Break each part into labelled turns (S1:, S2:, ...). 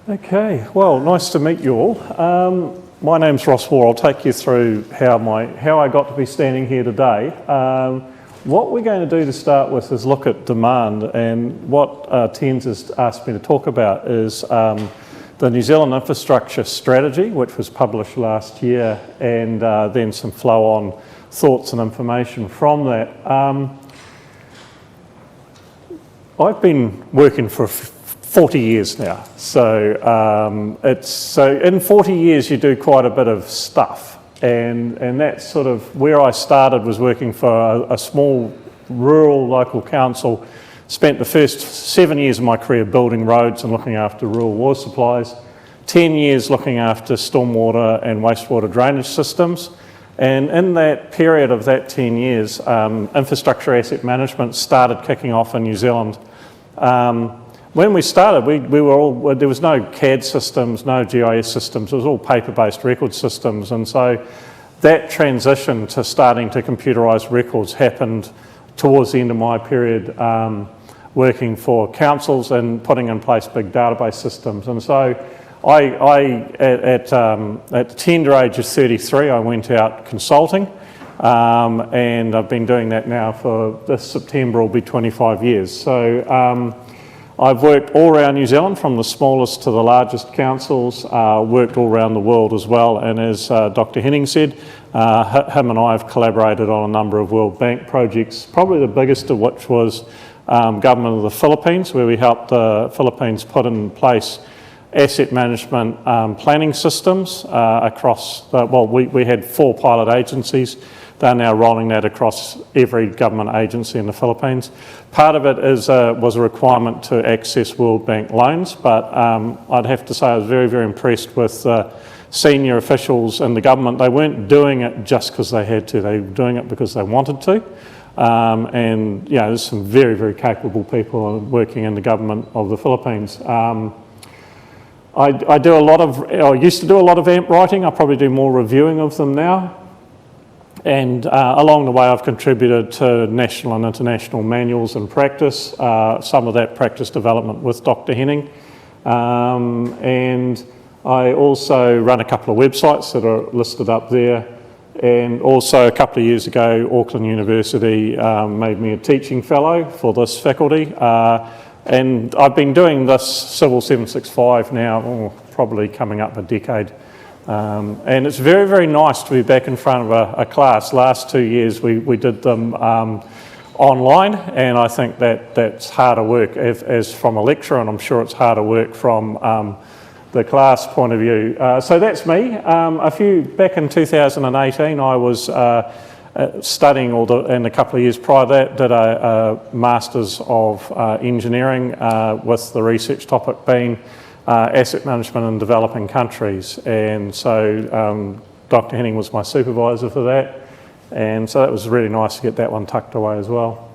S1: Okay, well, nice to meet you all. My name's Ross Waugh. I'll take you through how I got to be standing here today. What we're going to do to start with is look at demand, and what Tens has asked me to talk about is the New Zealand Infrastructure Strategy, which was published last year, and then some flow-on thoughts and information from that. I've been working for 40 years now, so in 40 years you do quite a bit of stuff, and that's sort of where I started, was working for a small rural local council. Spent the first 7 years of my career building roads and looking after rural water supplies, 10 years looking after stormwater and wastewater drainage systems, and in that period of that 10 years, infrastructure asset management started kicking off in New Zealand. When we started, there was no CAD systems, no GIS systems, it was all paper-based record systems, and so that transition to starting to computerise records happened towards the end of my period working for councils and putting in place big database systems. And so at the tender age of 33, I went out consulting, and I've been doing that now for this September will be 25 years. So I've worked all around New Zealand, from the smallest to the largest councils, worked all around the world as well, and as Dr. Henning said, him and I have collaborated on a number of World Bank projects, probably the biggest of which was Government of the Philippines, where we helped the Philippines put in place asset management planning systems across, we had 4 pilot agencies. They're now rolling that across every government agency in the Philippines. Part of it was a requirement to access World Bank loans, but I'd have to say I was very, very impressed with senior officials in the government. They weren't doing it just because they had to, they were doing it because they wanted to. And yeah, there's some very, very capable people working in the government of the Philippines. I used to do a lot of AMP writing. I probably do more reviewing of them now. And along the way, I've contributed to national and international manuals and practice, some of that practice development with Dr. Henning. And I also run a couple of websites that are listed up there. And also a couple of years ago, Auckland University made me a teaching fellow for this faculty. And I've been doing this Civil 765 now, probably coming up a decade. And it's very, very nice to be back in front of a class. Last 2 years we did them online, and I think that's harder work as from a lecturer, and I'm sure it's harder work from the class point of view. So that's me. Back in 2018 I was studying, and a couple of years prior to that did a Masters of Engineering with the research topic being asset management in developing countries, and so Dr. Henning was my supervisor for that, and so that was really nice to get that one tucked away as well.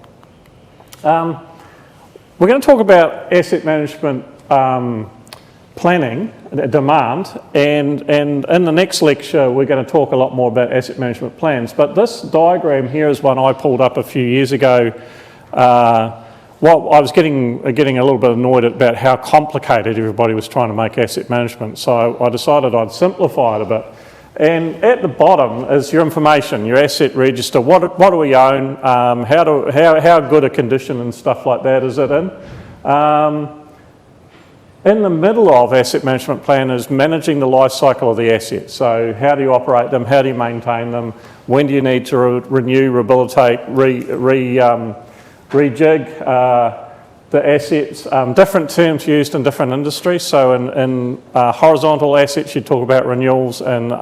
S1: We're going to talk about asset management planning, demand, and in the next lecture we're going to talk a lot more about asset management plans, but this diagram here is one I pulled up a few years ago. Well, I was getting a little bit annoyed about how complicated everybody was trying to make asset management, so I decided I'd simplify it a bit. And at the bottom is your information, your asset register. What do we own? How good a condition and stuff like that is it in? In the middle of asset management plan is managing the life cycle of the assets. So how do you operate them? How do you maintain them? When do you need to renew, rehabilitate, rejig the assets? Different terms used in different industries. So in horizontal assets you talk about renewals, and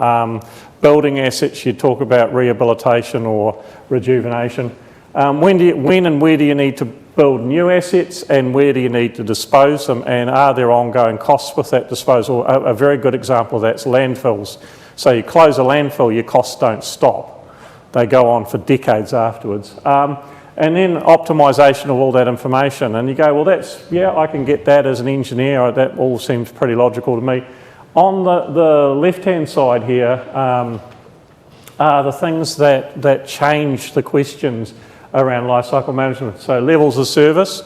S1: building assets you talk about rehabilitation or rejuvenation. When and where do you need to build new assets, and where do you need to dispose them, and are there ongoing costs with that disposal? A very good example of that's landfills. So you close a landfill, your costs don't stop. They go on for decades afterwards. And then optimisation of all that information. And you go, well, I can get that as an engineer. That all seems pretty logical to me. On the left-hand side here are the things that change the questions around lifecycle management. So levels of service,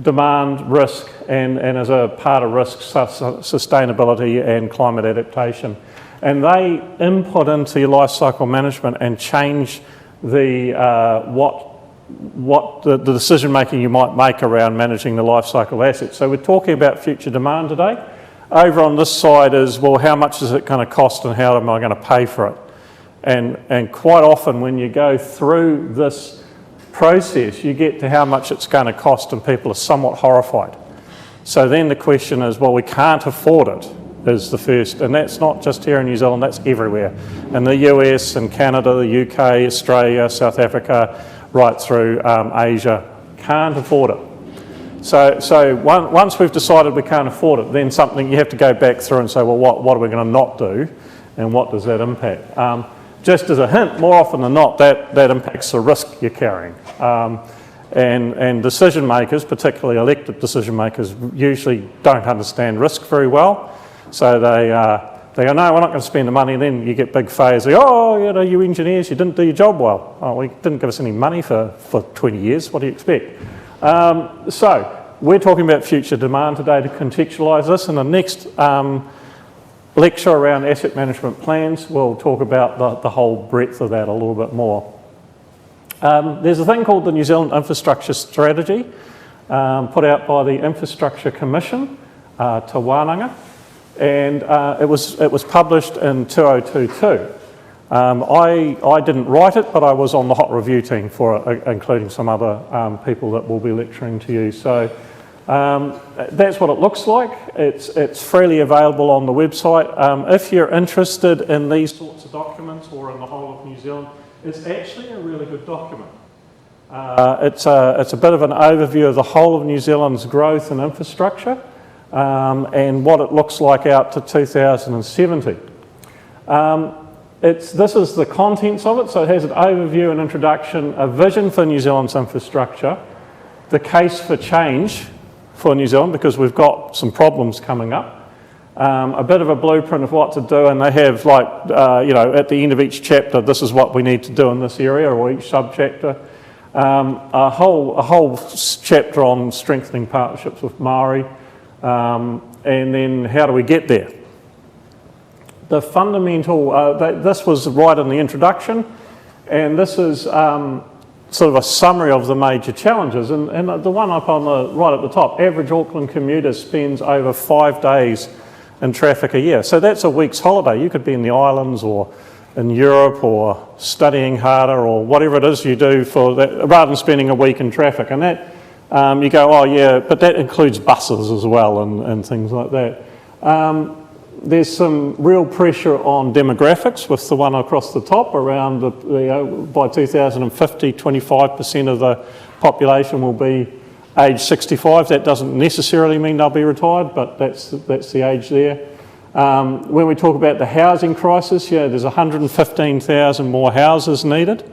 S1: demand, risk, and as a part of risk, sustainability and climate adaptation. And they input into your life cycle management and change the what the decision making you might make around managing the life cycle assets. So we're talking about future demand today. Over on this side is, well, how much is it going to cost and how am I going to pay for it? And quite often when you go through this process, you get to how much it's going to cost and people are somewhat horrified. So then the question is, well, we can't afford it, is the first. And that's not just here in New Zealand, that's everywhere. In the US and Canada, the UK, Australia, South Africa, right through Asia, can't afford it. So once we've decided we can't afford it, then something you have to go back through and say, well, what are we going to not do, and what does that impact? Just as a hint, more often than not, that impacts the risk you're carrying. And decision makers, particularly elected decision makers, usually don't understand risk very well. So they go, no, we're not going to spend the money, and then you get big failures. Oh, you engineers, you didn't do your job well. Oh, we didn't give us any money for 20 years. What do you expect? So we're talking about future demand today to contextualise this. In the next lecture around asset management plans, we'll talk about the whole breadth of that a little bit more. There's a thing called the New Zealand Infrastructure Strategy, put out by the Infrastructure Commission, Te Wānanga, and it was published in 2022. I didn't write it, but I was on the hot review team for it, including some other people that will be lecturing to you. So that's what it looks like. It's freely available on the website. If you're interested in these sorts of documents or in the whole of New Zealand, it's actually a really good document. It's a bit of an overview of the whole of New Zealand's growth and infrastructure and what it looks like out to 2070. This is the contents of it, so it has an overview, an introduction, a vision for New Zealand's infrastructure, the case for change for New Zealand because we've got some problems coming up, a bit of a blueprint of what to do, and they have at the end of each chapter, this is what we need to do in this area, or each sub-chapter, a whole chapter on strengthening partnerships with Māori, and then how do we get there? The fundamental, this was right in the introduction, and this is sort of a summary of the major challenges. And the one up on the right at the top, average Auckland commuter spends over 5 days in traffic a year. So that's a week's holiday. You could be in the islands or in Europe or studying harder or whatever it is you do for that, rather than spending a week in traffic. And that, you go, oh yeah, but that includes buses as well and things like that. There's some real pressure on demographics with the one across the top around by 2050, 25% of the population will be age 65. That doesn't necessarily mean they'll be retired, but that's the age there. When we talk about the housing crisis, there's 115,000 more houses needed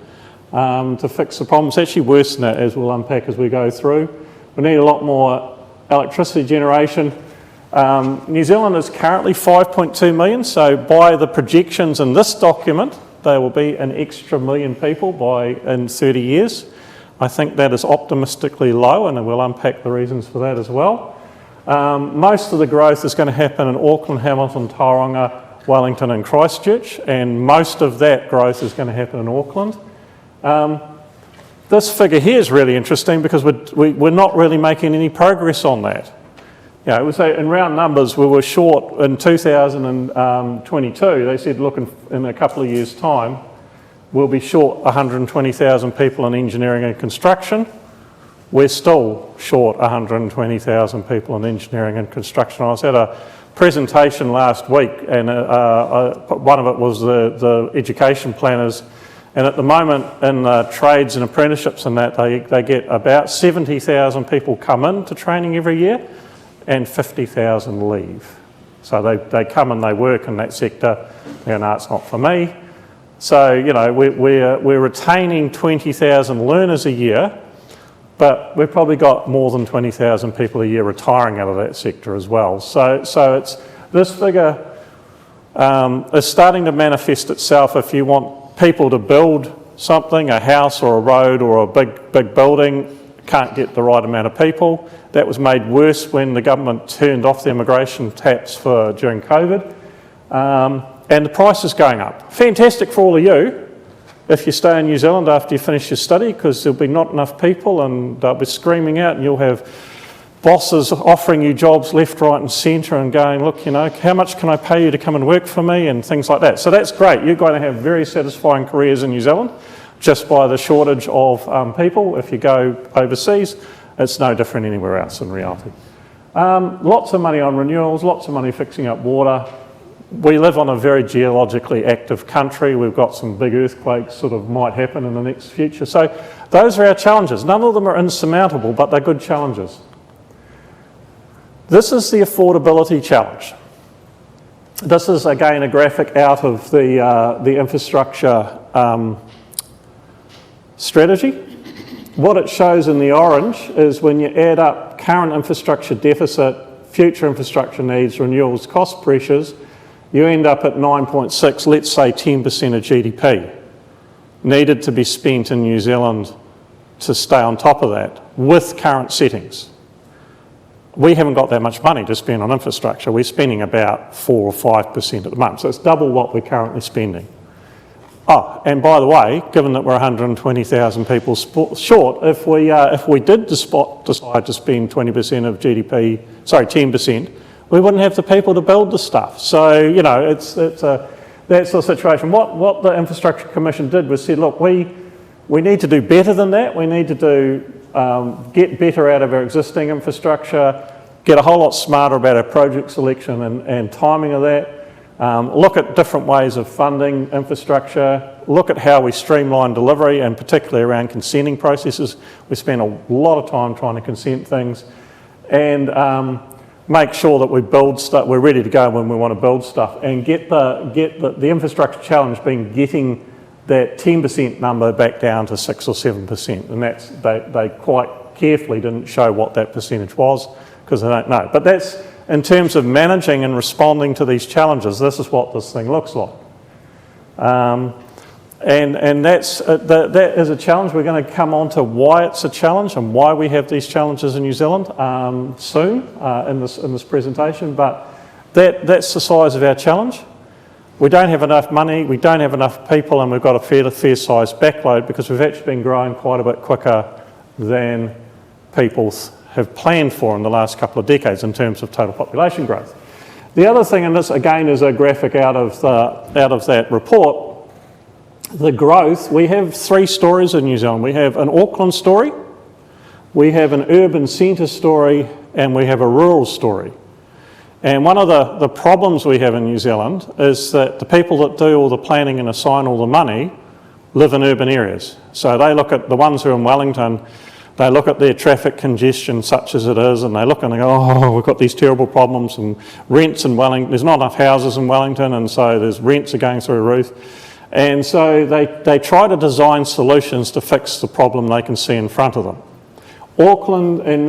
S1: to fix the problem. It's actually worse than that, as we'll unpack as we go through. We need a lot more electricity generation. New Zealand is currently 5.2 million, so by the projections in this document, there will be an extra million people in 30 years. I think that is optimistically low, and we'll unpack the reasons for that as well. Most of the growth is going to happen in Auckland, Hamilton, Tauranga, Wellington and Christchurch, and most of that growth is going to happen in Auckland. This figure here is really interesting because we're not really making any progress on that. We say in round numbers we were short in 2022. They said, look, in a couple of years' time, we'll be short 120,000 people in engineering and construction. We're still short 120,000 people in engineering and construction. I was at a presentation last week, and one of it was the education planners. And at the moment, in trades and apprenticeships and that, they get about 70,000 people come into training every year, and 50,000 leave. So they come and they work in that sector. They go, no, it's not for me. So, we're retaining 20,000 learners a year, but we've probably got more than 20,000 people a year retiring out of that sector as well. So it's this figure is starting to manifest itself. If you want people to build something, a house or a road or a big building, can't get the right amount of people. That was made worse when the government turned off the immigration taps during COVID. And the price is going up. Fantastic for all of you if you stay in New Zealand after you finish your study, because there'll be not enough people and they'll be screaming out, and you'll have bosses offering you jobs left, right and centre and going, look, you know, how much can I pay you to come and work for me, and things like that. So that's great. You're going to have very satisfying careers in New Zealand just by the shortage of people. If you go overseas, it's no different anywhere else in reality. Lots of money on renewals, lots of money fixing up water. We live on a very geologically active country. We've got some big earthquakes sort of might happen in the next future. So those are our challenges. None of them are insurmountable, but they're good challenges. This is the affordability challenge. This is again a graphic out of the infrastructure strategy. What it shows in the orange is when you add up current infrastructure deficit, future infrastructure needs, renewals, cost pressures, you end up at 9.6, let's say 10% of GDP needed to be spent in New Zealand to stay on top of that with current settings. We haven't got that much money to spend on infrastructure. We're spending about 4 or 5% at the moment, so it's double what we're currently spending. Oh, and by the way, given that we're 120,000 people short, if we did decide to spend 20% of GDP, sorry, 10%, we wouldn't have the people to build the stuff. So, you know, that's the situation. What the Infrastructure Commission did was said, look, we need to do better than that. We need to get better out of our existing infrastructure, get a whole lot smarter about our project selection and timing of that, look at different ways of funding infrastructure, look at how we streamline delivery, and particularly around consenting processes. We spend a lot of time trying to consent things, and make sure that we build stuff, we're ready to go when we want to build stuff, and get the infrastructure challenge being getting that 10% number back down to 6 or 7%, and that's they quite carefully didn't show what that percentage was because they don't know. But that's in terms of managing and responding to these challenges. This is what this thing looks like, and that is a challenge. We're going to come on to why it's a challenge and why we have these challenges in New Zealand soon in this presentation. But that's the size of our challenge. We don't have enough money, we don't have enough people, and we've got a fair size backload because we've actually been growing quite a bit quicker than people have planned for in the last couple of decades in terms of total population growth. The other thing, and this again is a graphic out of that report, the growth, we have 3 stories in New Zealand. We have an Auckland story, we have an urban centre story, and we have a rural story. And one of the problems we have in New Zealand is that the people that do all the planning and assign all the money live in urban areas. So they look at the ones who are in Wellington, they look at their traffic congestion such as it is, and they look and they go, oh, we've got these terrible problems, and rents in Wellington, there's not enough houses in Wellington, and so there's rents are going through the roof. And so they try to design solutions to fix the problem they can see in front of them. Auckland, and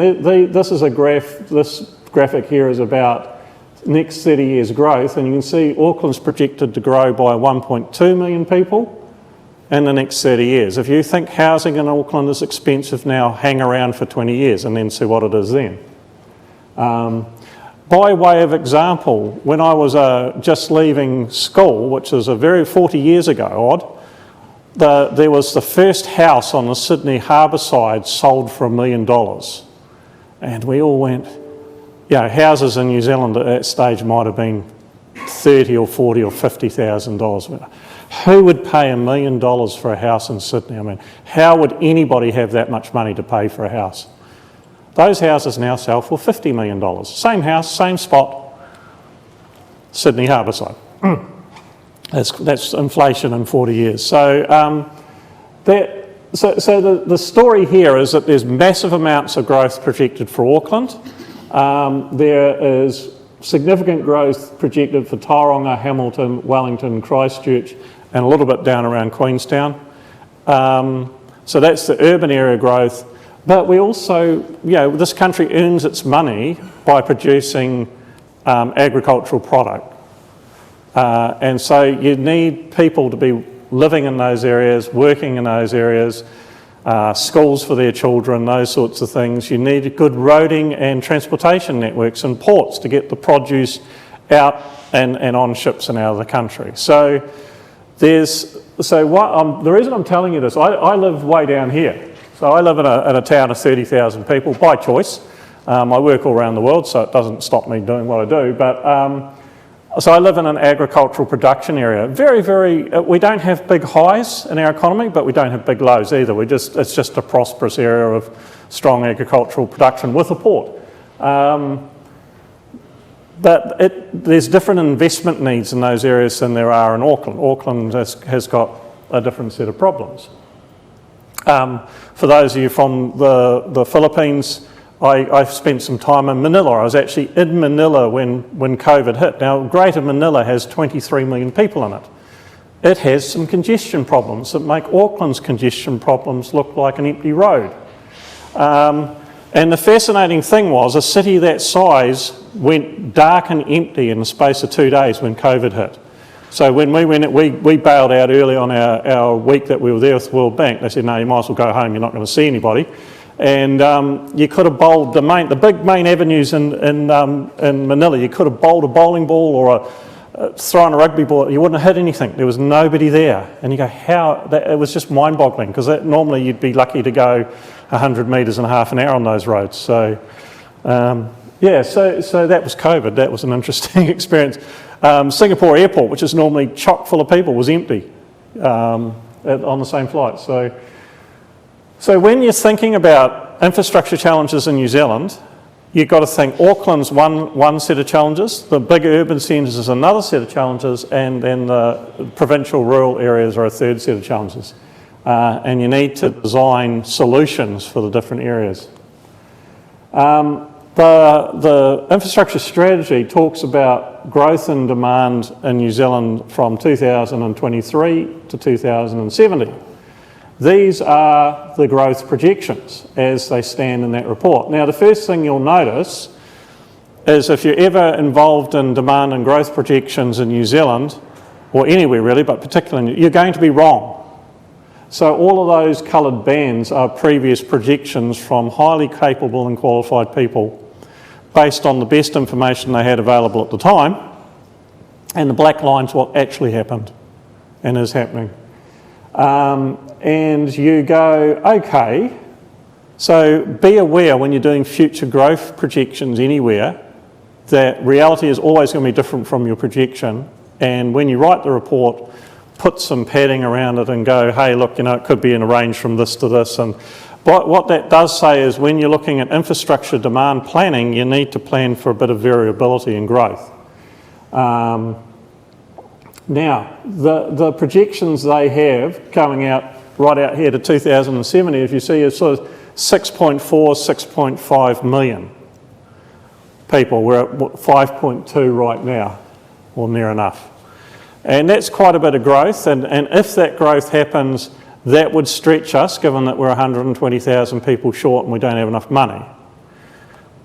S1: this is a this graphic here is about next 30 years growth, and you can see Auckland's projected to grow by 1.2 million people in the next 30 years. If you think housing in Auckland is expensive now, hang around for 20 years and then see what it is then. By way of example, when I was just leaving school, which was 40 years ago there was the first house on the Sydney harbour side sold for $1 million. And we all went, houses in New Zealand at that stage might have been $30,000 or $40,000 or $50,000. Who would pay $1 million for a house in Sydney? I mean, how would anybody have that much money to pay for a house? Those houses now sell for $50 million. Same house, same spot, Sydney harbour side. That's inflation in 40 years. So the story here is that there's massive amounts of growth projected for Auckland. There is significant growth projected for Tauranga, Hamilton, Wellington, Christchurch, and a little bit down around Queenstown. So that's the urban area growth. But we also, this country earns its money by producing agricultural product. And so you need people to be living in those areas, working in those areas. schools for their children, those sorts of things. You need good roading and transportation networks and ports to get the produce out and on ships and out of the country. So the reason I'm telling you this, I live way down here. So I live in a town of 30,000 people by choice. I work all around the world, so it doesn't stop me doing what I do. But so I live in an agricultural production area. We don't have big highs in our economy, but we don't have big lows either. It's just a prosperous area of strong agricultural production with a port. But there's different investment needs in those areas than there are in Auckland. Auckland has got a different set of problems. For those of you from the Philippines, I've spent some time in Manila. I was actually in Manila when COVID hit. Now, Greater Manila has 23 million people in it. It has some congestion problems that make Auckland's congestion problems look like an empty road. And the fascinating thing was a city that size went dark and empty in the space of 2 days when COVID hit. So when we went, we bailed out early on our week that we were there with the World Bank. They said, no, you might as well go home, you're not going to see anybody. And you could have bowled the big main avenues in Manila, you could have bowled a bowling ball or thrown a rugby ball, you wouldn't have hit anything. There was nobody there. And you go, it was just mind-boggling, because normally you'd be lucky to go 100 metres in half an hour on those roads. So, so that was COVID. That was an interesting experience. Singapore Airport, which is normally chock full of people, was empty on the same flight. So when you're thinking about infrastructure challenges in New Zealand, you've got to think Auckland's one set of challenges, the big urban centres is another set of challenges, and then the provincial rural areas are a third set of challenges. And you need to design solutions for the different areas. The infrastructure strategy talks about growth and demand in New Zealand from 2023 to 2070. These are the growth projections as they stand in that report. Now, the first thing you'll notice is if you're ever involved in demand and growth projections in New Zealand, or anywhere really, but particularly, you're going to be wrong. So all of those coloured bands are previous projections from highly capable and qualified people based on the best information they had available at the time, and the black line's what actually happened and is happening. And you go, okay, so be aware when you're doing future growth projections anywhere that reality is always going to be different from your projection, and when you write the report, put some padding around it and go, hey, look, it could be in a range from this to this. And what that does say is when you're looking at infrastructure demand planning, you need to plan for a bit of variability and growth. Now, the projections they have coming out right out here to 2070, if you see, is sort of 6.4, 6.5 million people. We're at 5.2 right now, or near enough. And that's quite a bit of growth, and if that growth happens, that would stretch us, given that we're 120,000 people short and we don't have enough money.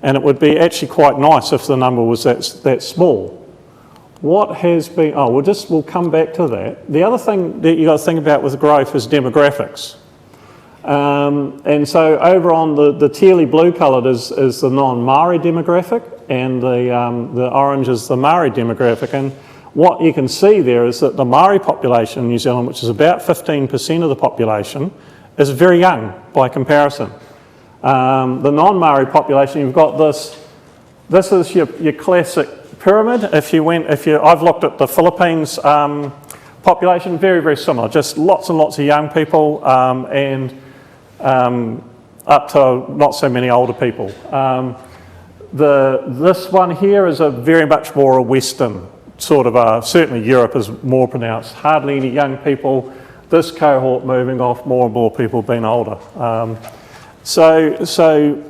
S1: And it would be actually quite nice if the number was that small. What has been, we'll come back to that. The other thing that you've got to think about with growth is demographics. And so over on the tealy blue coloured is the non-Māori demographic, and the orange is the Māori demographic. And what you can see there is that the Māori population in New Zealand, which is about 15% of the population, is very young by comparison. The non-Māori population, you've got this is your classic pyramid. I've looked at the Philippines population, very, very similar, just lots and lots of young people and up to not so many older people. This one here is very much more a Western sort of, certainly Europe is more pronounced, hardly any young people, this cohort moving off, more and more people being older. So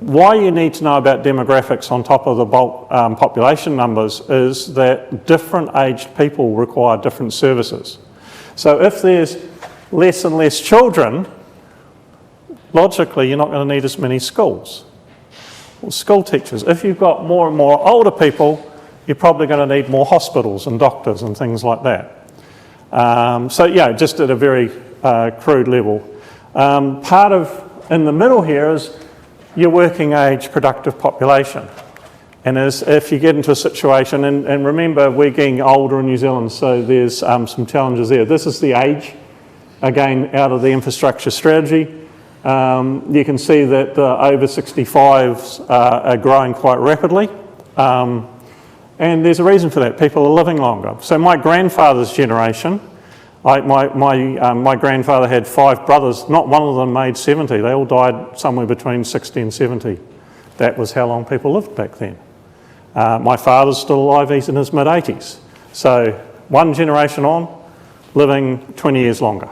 S1: why you need to know about demographics on top of the bulk population numbers is that different aged people require different services. So if there's less and less children, logically you're not going to need as many schools or school teachers. If you've got more and more older people, you're probably going to need more hospitals and doctors and things like that. So yeah, just at a very crude level. Part of, in the middle here is your working age productive population. And as if you get into a situation, and remember we're getting older in New Zealand, so there's some challenges there. This is the age, again, out of the infrastructure strategy. You can see that the over 65s are growing quite rapidly. And there's a reason for that. People are living longer. So my grandfather's generation, my grandfather had 5 brothers. Not one of them made 70. They all died somewhere between 60 and 70. That was how long people lived back then. My father's still alive, he's in his mid-80s. So one generation on, living 20 years longer.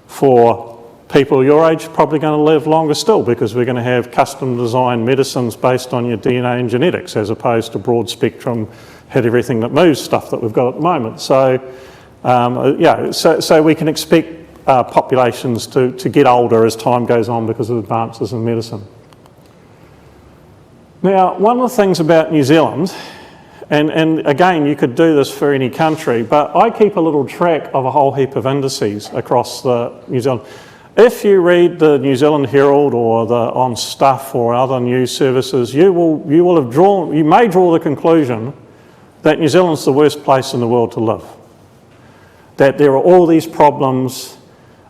S1: For people your age, probably going to live longer still, because we're going to have custom designed medicines based on your DNA and genetics, as opposed to broad spectrum, hit everything that moves stuff that we've got at the moment. So so we can expect populations to get older as time goes on because of advances in medicine. Now, one of the things about New Zealand, and again, you could do this for any country, but I keep a little track of a whole heap of indices across the New Zealand. If you read the New Zealand Herald or the On Stuff or other news services, you may draw the conclusion that New Zealand's the worst place in the world to live. That there are all these problems,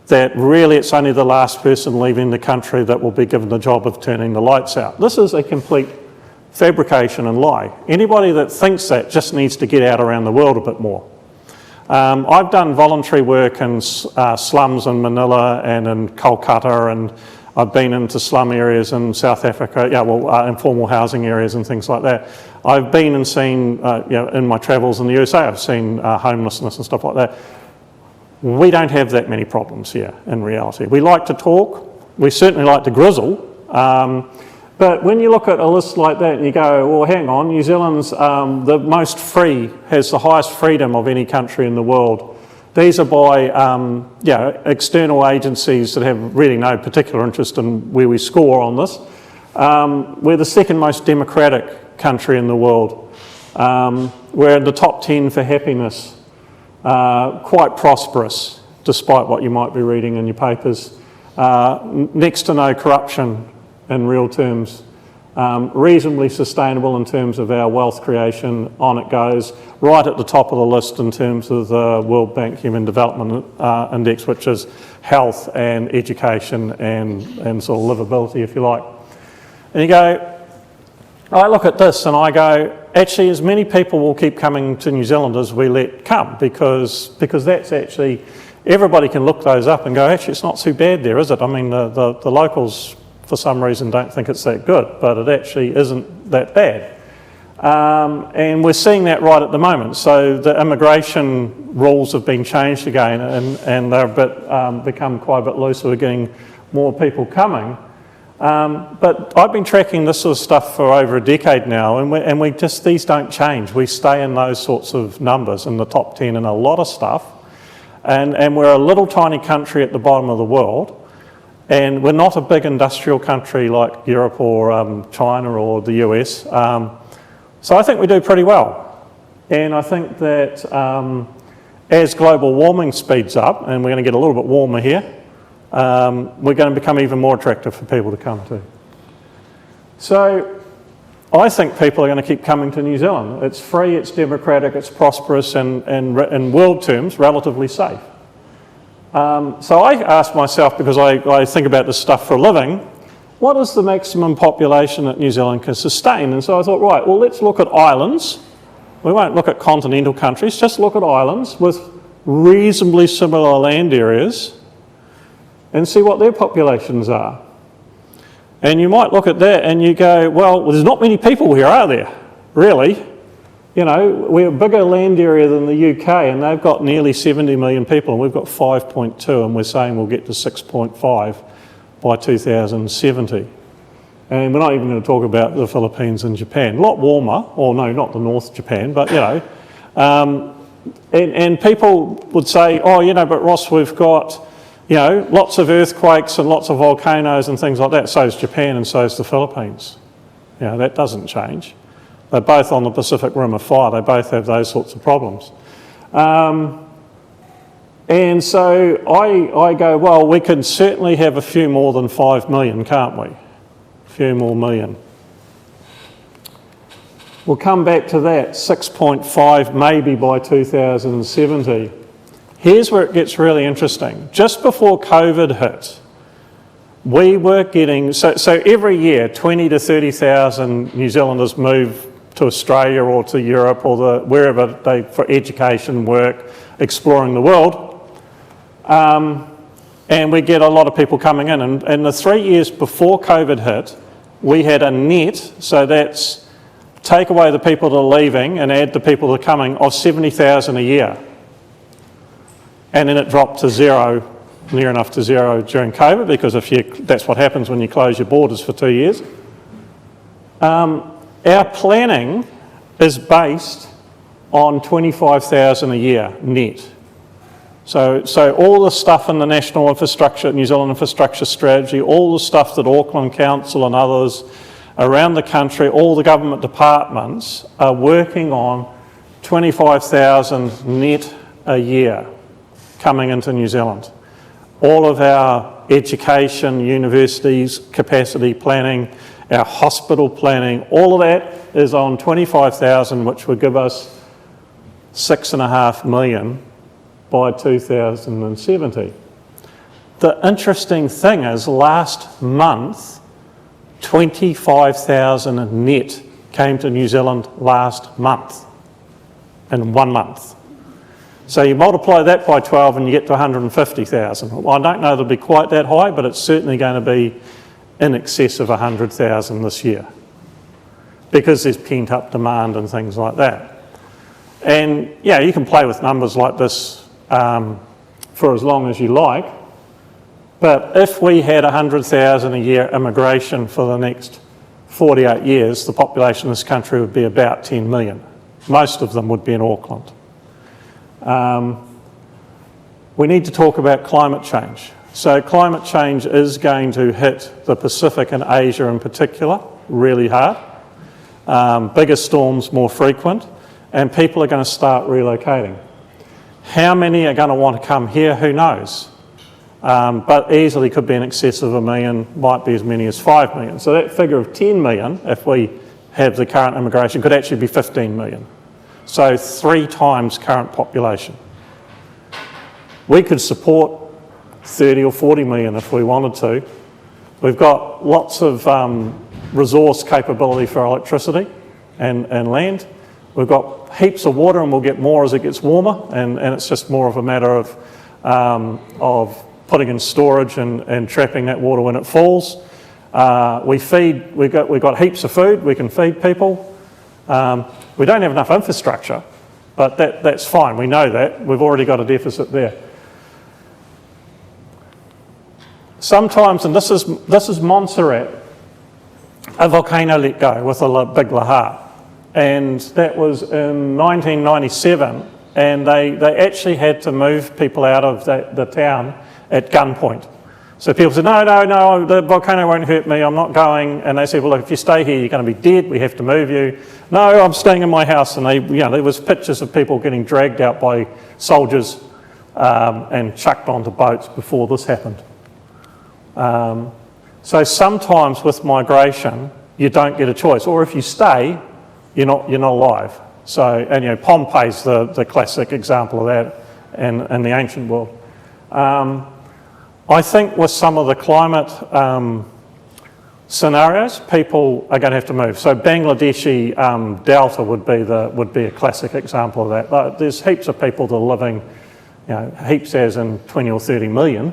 S1: that really it's only the last person leaving the country that will be given the job of turning the lights out. This is a complete fabrication and lie. Anybody that thinks that just needs to get out around the world a bit more. I've done voluntary work in slums in Manila and in Kolkata, and I've been into slum areas in South Africa, informal housing areas and things like that. I've been and seen, in my travels in the USA, I've seen homelessness and stuff like that. We don't have that many problems here in reality. We like to talk, we certainly like to grizzle, but when you look at a list like that and you go, well, hang on, New Zealand's the most free, has the highest freedom of any country in the world. These are by external agencies that have really no particular interest in where we score on this. We're the second most democratic country in the world. We're in the top 10 for happiness, quite prosperous, despite what you might be reading in your papers. Next to no corruption in real terms, reasonably sustainable in terms of our wealth creation, on it goes, right at the top of the list in terms of the World Bank Human Development Index, which is health and education and sort of livability, if you like. And you go, I look at this and I go, actually as many people will keep coming to New Zealand as we let come, because that's actually, everybody can look those up and go, actually it's not too bad there, is it? I mean, the locals for some reason don't think it's that good, but it actually isn't that bad. And we're seeing that right at the moment. So the immigration rules have been changed again, and they're become quite a bit looser. We're getting more people coming. But I've been tracking this sort of stuff for over a decade now, and we just, these don't change. We stay in those sorts of numbers in the top 10 in a lot of stuff. And we're a little tiny country at the bottom of the world. And we're not a big industrial country like Europe or China or the US. So I think we do pretty well. And I think that as global warming speeds up, and we're going to get a little bit warmer here, we're going to become even more attractive for people to come to. So I think people are going to keep coming to New Zealand. It's free, it's democratic, it's prosperous, and in world terms, relatively safe. So I asked myself, because I think about this stuff for a living, what is the maximum population that New Zealand can sustain? And so I thought, right, well, let's look at islands. We won't look at continental countries, just look at islands with reasonably similar land areas and see what their populations are. And you might look at that and you go, well, there's not many people here, are there? Really? You know, we're a bigger land area than the UK, and they've got nearly 70 million people, and we've got 5.2, and we're saying we'll get to 6.5 by 2070. And we're not even going to talk about the Philippines and Japan. A lot warmer, or no, not the North Japan, but, you know. And people would say, oh, you know, but Ross, we've got, you know, lots of earthquakes and lots of volcanoes and things like that. So is Japan and so is the Philippines. You know, that doesn't change. They're both on the Pacific Rim of Fire. They both have those sorts of problems. And And so I go, well, we can certainly have a few more than 5 million, can't we? A few more million. We'll come back to that, 6.5 maybe by 2070. Here's where it gets really interesting. Just before COVID hit, we were getting, so every year 20 to 30,000 New Zealanders move to Australia or to Europe or wherever they, for education, work, exploring the world. And we get a lot of people coming in. And the 3 years before COVID hit, we had a net, so that's take away the people that are leaving and add the people that are coming, of 70,000 a year. And then it dropped to zero, near enough to zero during COVID, because that's what happens when you close your borders for 2 years. Our planning is based on 25,000 a year net. So all the stuff in the National Infrastructure, New Zealand Infrastructure Strategy, all the stuff that Auckland Council and others around the country, all the government departments are working on 25,000 net a year coming into New Zealand. All of our education, universities, capacity planning, our hospital planning, all of that is on 25,000, which would give us 6.5 million by 2070. The interesting thing is last month, 25,000 net came to New Zealand last month, in 1 month. So you multiply that by 12 and you get to 150,000. Well, I don't know it'll be quite that high, but it's certainly going to be in excess of 100,000 this year, because there's pent-up demand and things like that. And yeah, you can play with numbers like this for as long as you like, but if we had 100,000 a year immigration for the next 48 years, the population of this country would be about 10 million. Most of them would be in Auckland. We need to talk about climate change. So climate change is going to hit the Pacific and Asia in particular really hard. Bigger storms, more frequent, and people are going to start relocating. How many are going to want to come here? Who knows? But easily could be in excess of 1 million, might be as many as 5 million. So that figure of 10 million, if we have the current immigration, could actually be 15 million. So 3 times current population. We could support 30 or 40 million if we wanted to. We've got lots of resource capability for electricity and land. We've got heaps of water, and we'll get more as it gets warmer, and it's just more of a matter of putting in storage and trapping that water when it falls. We've got heaps of food, we can feed people. We don't have enough infrastructure, but that's fine, we know that. We've already got a deficit there. Sometimes, and this is Montserrat, a volcano let go with a big lahar. And that was in 1997, and they actually had to move people out of the town at gunpoint. So people said, no, the volcano won't hurt me, I'm not going. And they said, well, look, if you stay here, you're going to be dead, we have to move you. No, I'm staying in my house. And there was pictures of people getting dragged out by soldiers and chucked onto boats before this happened. So sometimes with migration, you don't get a choice. Or if you stay, you're not alive. So, and Pompeii's the classic example of that in the ancient world. I think with some of the climate scenarios, people are going to have to move. So Bangladeshi Delta would be a classic example of that. But there's heaps of people that are living, heaps as in 20 or 30 million,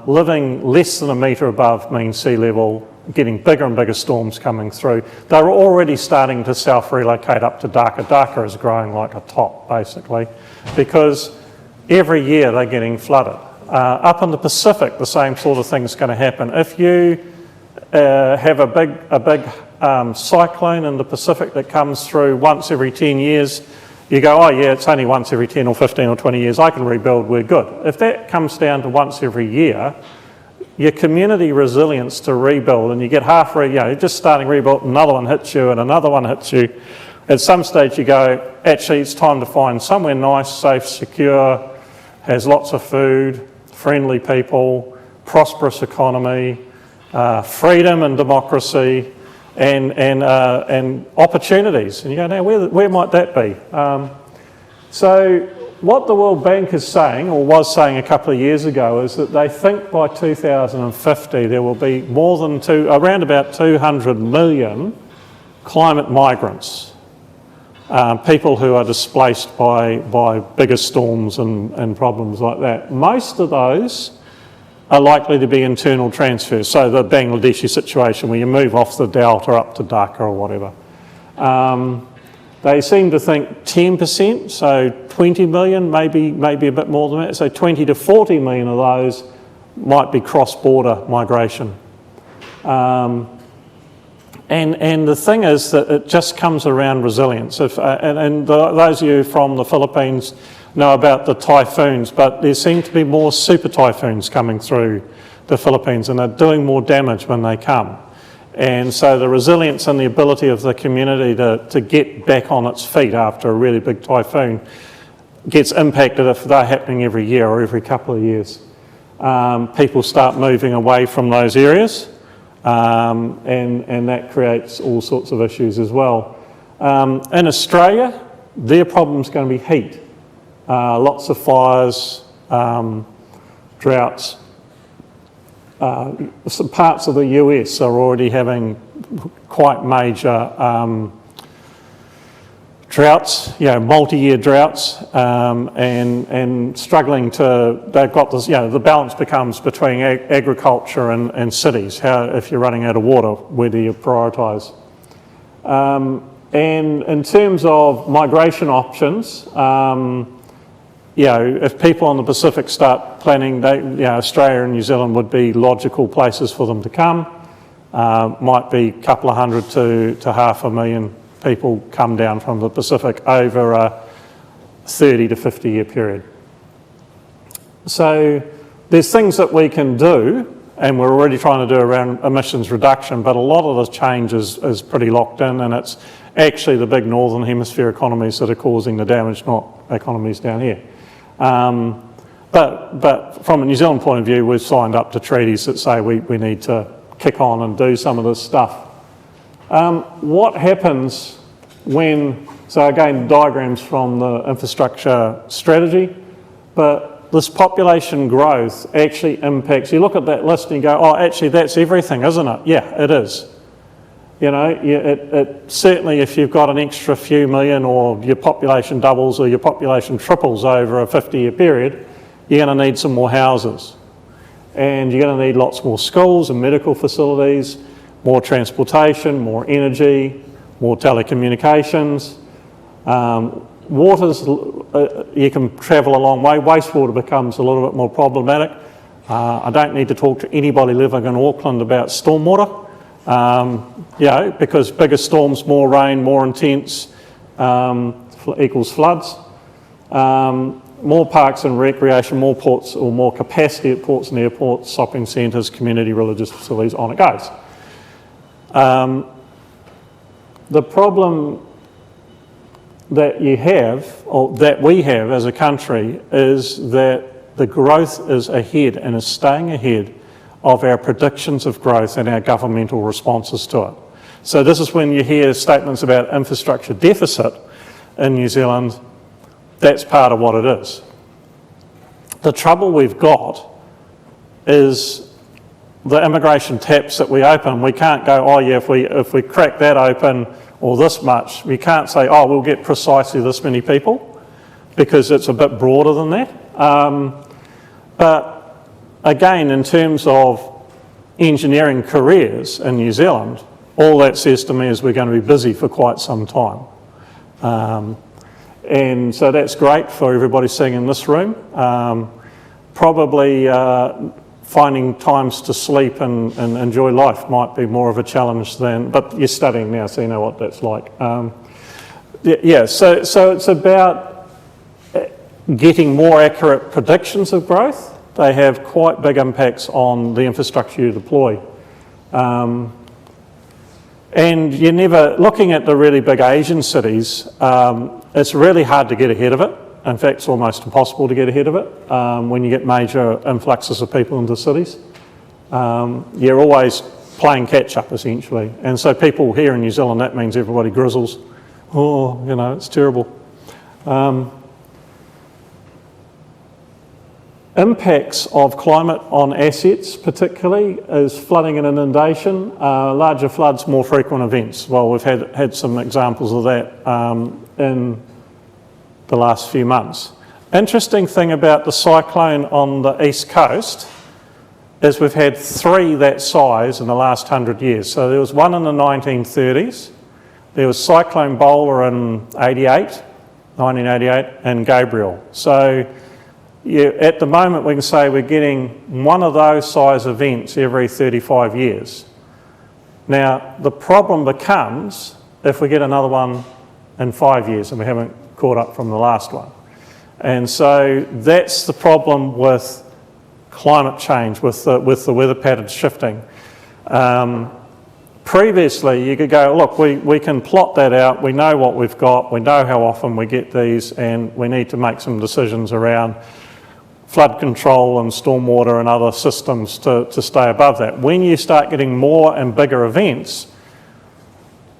S1: living less than a metre above mean sea level, getting bigger and bigger storms coming through. They're already starting to self-relocate up to Dhaka. Dhaka is growing like a top, basically, because every year they're getting flooded. Up in the Pacific, the same sort of thing is going to happen. If you have a big cyclone in the Pacific that comes through once every 10 years, you go, oh yeah, it's only once every 10 or 15 or 20 years, I can rebuild, we're good. If that comes down to once every year, your community resilience to rebuild, and you get you're just starting rebuild, another one hits you and another one hits you. At some stage you go, actually it's time to find somewhere nice, safe, secure, has lots of food, friendly people, prosperous economy, freedom and democracy, and opportunities. And you go, now where might that be? So what the World Bank is saying, or was saying a couple of years ago, is that they think by 2050 there will be around about 200 million climate migrants, people who are displaced by bigger storms and problems like that. Most of those are likely to be internal transfers, so the Bangladeshi situation where you move off the Delta up to Dhaka or whatever. They seem to think 10%, so 20 million, maybe a bit more than that, so 20 to 40 million of those might be cross-border migration. And the thing is that it just comes around resilience. Those of you from the Philippines know about the typhoons, but there seem to be more super typhoons coming through the Philippines, and they're doing more damage when they come. And so the resilience and the ability of the community to get back on its feet after a really big typhoon gets impacted if they're happening every year or every couple of years. People start moving away from those areas, and that creates all sorts of issues as well. In Australia, their problem's going to be heat. Lots of fires, droughts. Some parts of the US are already having quite major droughts, multi-year droughts, and struggling they've got this, the balance becomes between agriculture and cities. If you're running out of water, where do you prioritise? And in terms of migration options, if people on the Pacific start planning, Australia and New Zealand would be logical places for them to come. Might be a couple of hundred to 500,000 people come down from the Pacific over a 30 to 50 year period. So there's things that we can do, and we're already trying to do around emissions reduction, but a lot of the change is pretty locked in, and it's actually the big northern hemisphere economies that are causing the damage, not economies down here. But from a New Zealand point of view, we've signed up to treaties that say we need to kick on and do some of this stuff. What happens so again, diagrams from the infrastructure strategy, but this population growth actually impacts, you look at that list and you go, oh, actually that's everything, isn't it? Yeah, it is. It certainly, if you've got an extra few million, or your population doubles or your population triples over a 50-year period, you're going to need some more houses. And you're going to need lots more schools and medical facilities, more transportation, more energy, more telecommunications. You can travel a long way. Wastewater becomes a little bit more problematic. I don't need to talk to anybody living in Auckland about stormwater. Because bigger storms, more rain, more intense, equals floods. More parks and recreation, more ports, or more capacity at ports and airports, shopping centres, community, religious facilities, on it goes. The problem that you have, or that we have as a country, is that the growth is ahead and is staying ahead of our predictions of growth and our governmental responses to it. So this is when you hear statements about infrastructure deficit in New Zealand, that's part of what it is. The trouble we've got is the immigration taps that we open. We can't go, oh yeah, if we crack that open, or this much, we can't say, oh, we'll get precisely this many people, because it's a bit broader than that. But again, in terms of engineering careers in New Zealand, all that says to me is we're going to be busy for quite some time. And so that's great for everybody sitting in this room. Probably finding times to sleep and enjoy life might be more of a challenge but you're studying now, so you know what that's like. So it's about getting more accurate predictions of growth. They have quite big impacts on the infrastructure you deploy. And you're never, looking at the really big Asian cities, it's really hard to get ahead of it. In fact, it's almost impossible to get ahead of it when you get major influxes of people into cities. You're always playing catch-up, essentially. And so people here in New Zealand, that means everybody grizzles. Oh, you know, it's terrible. Impacts of climate on assets, particularly, is flooding and inundation. Larger floods, more frequent events. Well, we've had some examples of that in the last few months. Interesting thing about the cyclone on the east coast is we've had 3 that size in the last 100 years. So there was one in the 1930s, there was Cyclone Bowler in 1988, and Gabriel. So at the moment we can say we're getting one of those size events every 35 years. Now the problem becomes if we get another one in 5 years and we haven't caught up from the last one. And so that's the problem with climate change, with the weather patterns shifting. Previously you could go, look, we can plot that out, we know what we've got, we know how often we get these, and we need to make some decisions around flood control and stormwater and other systems to stay above that. When you start getting more and bigger events,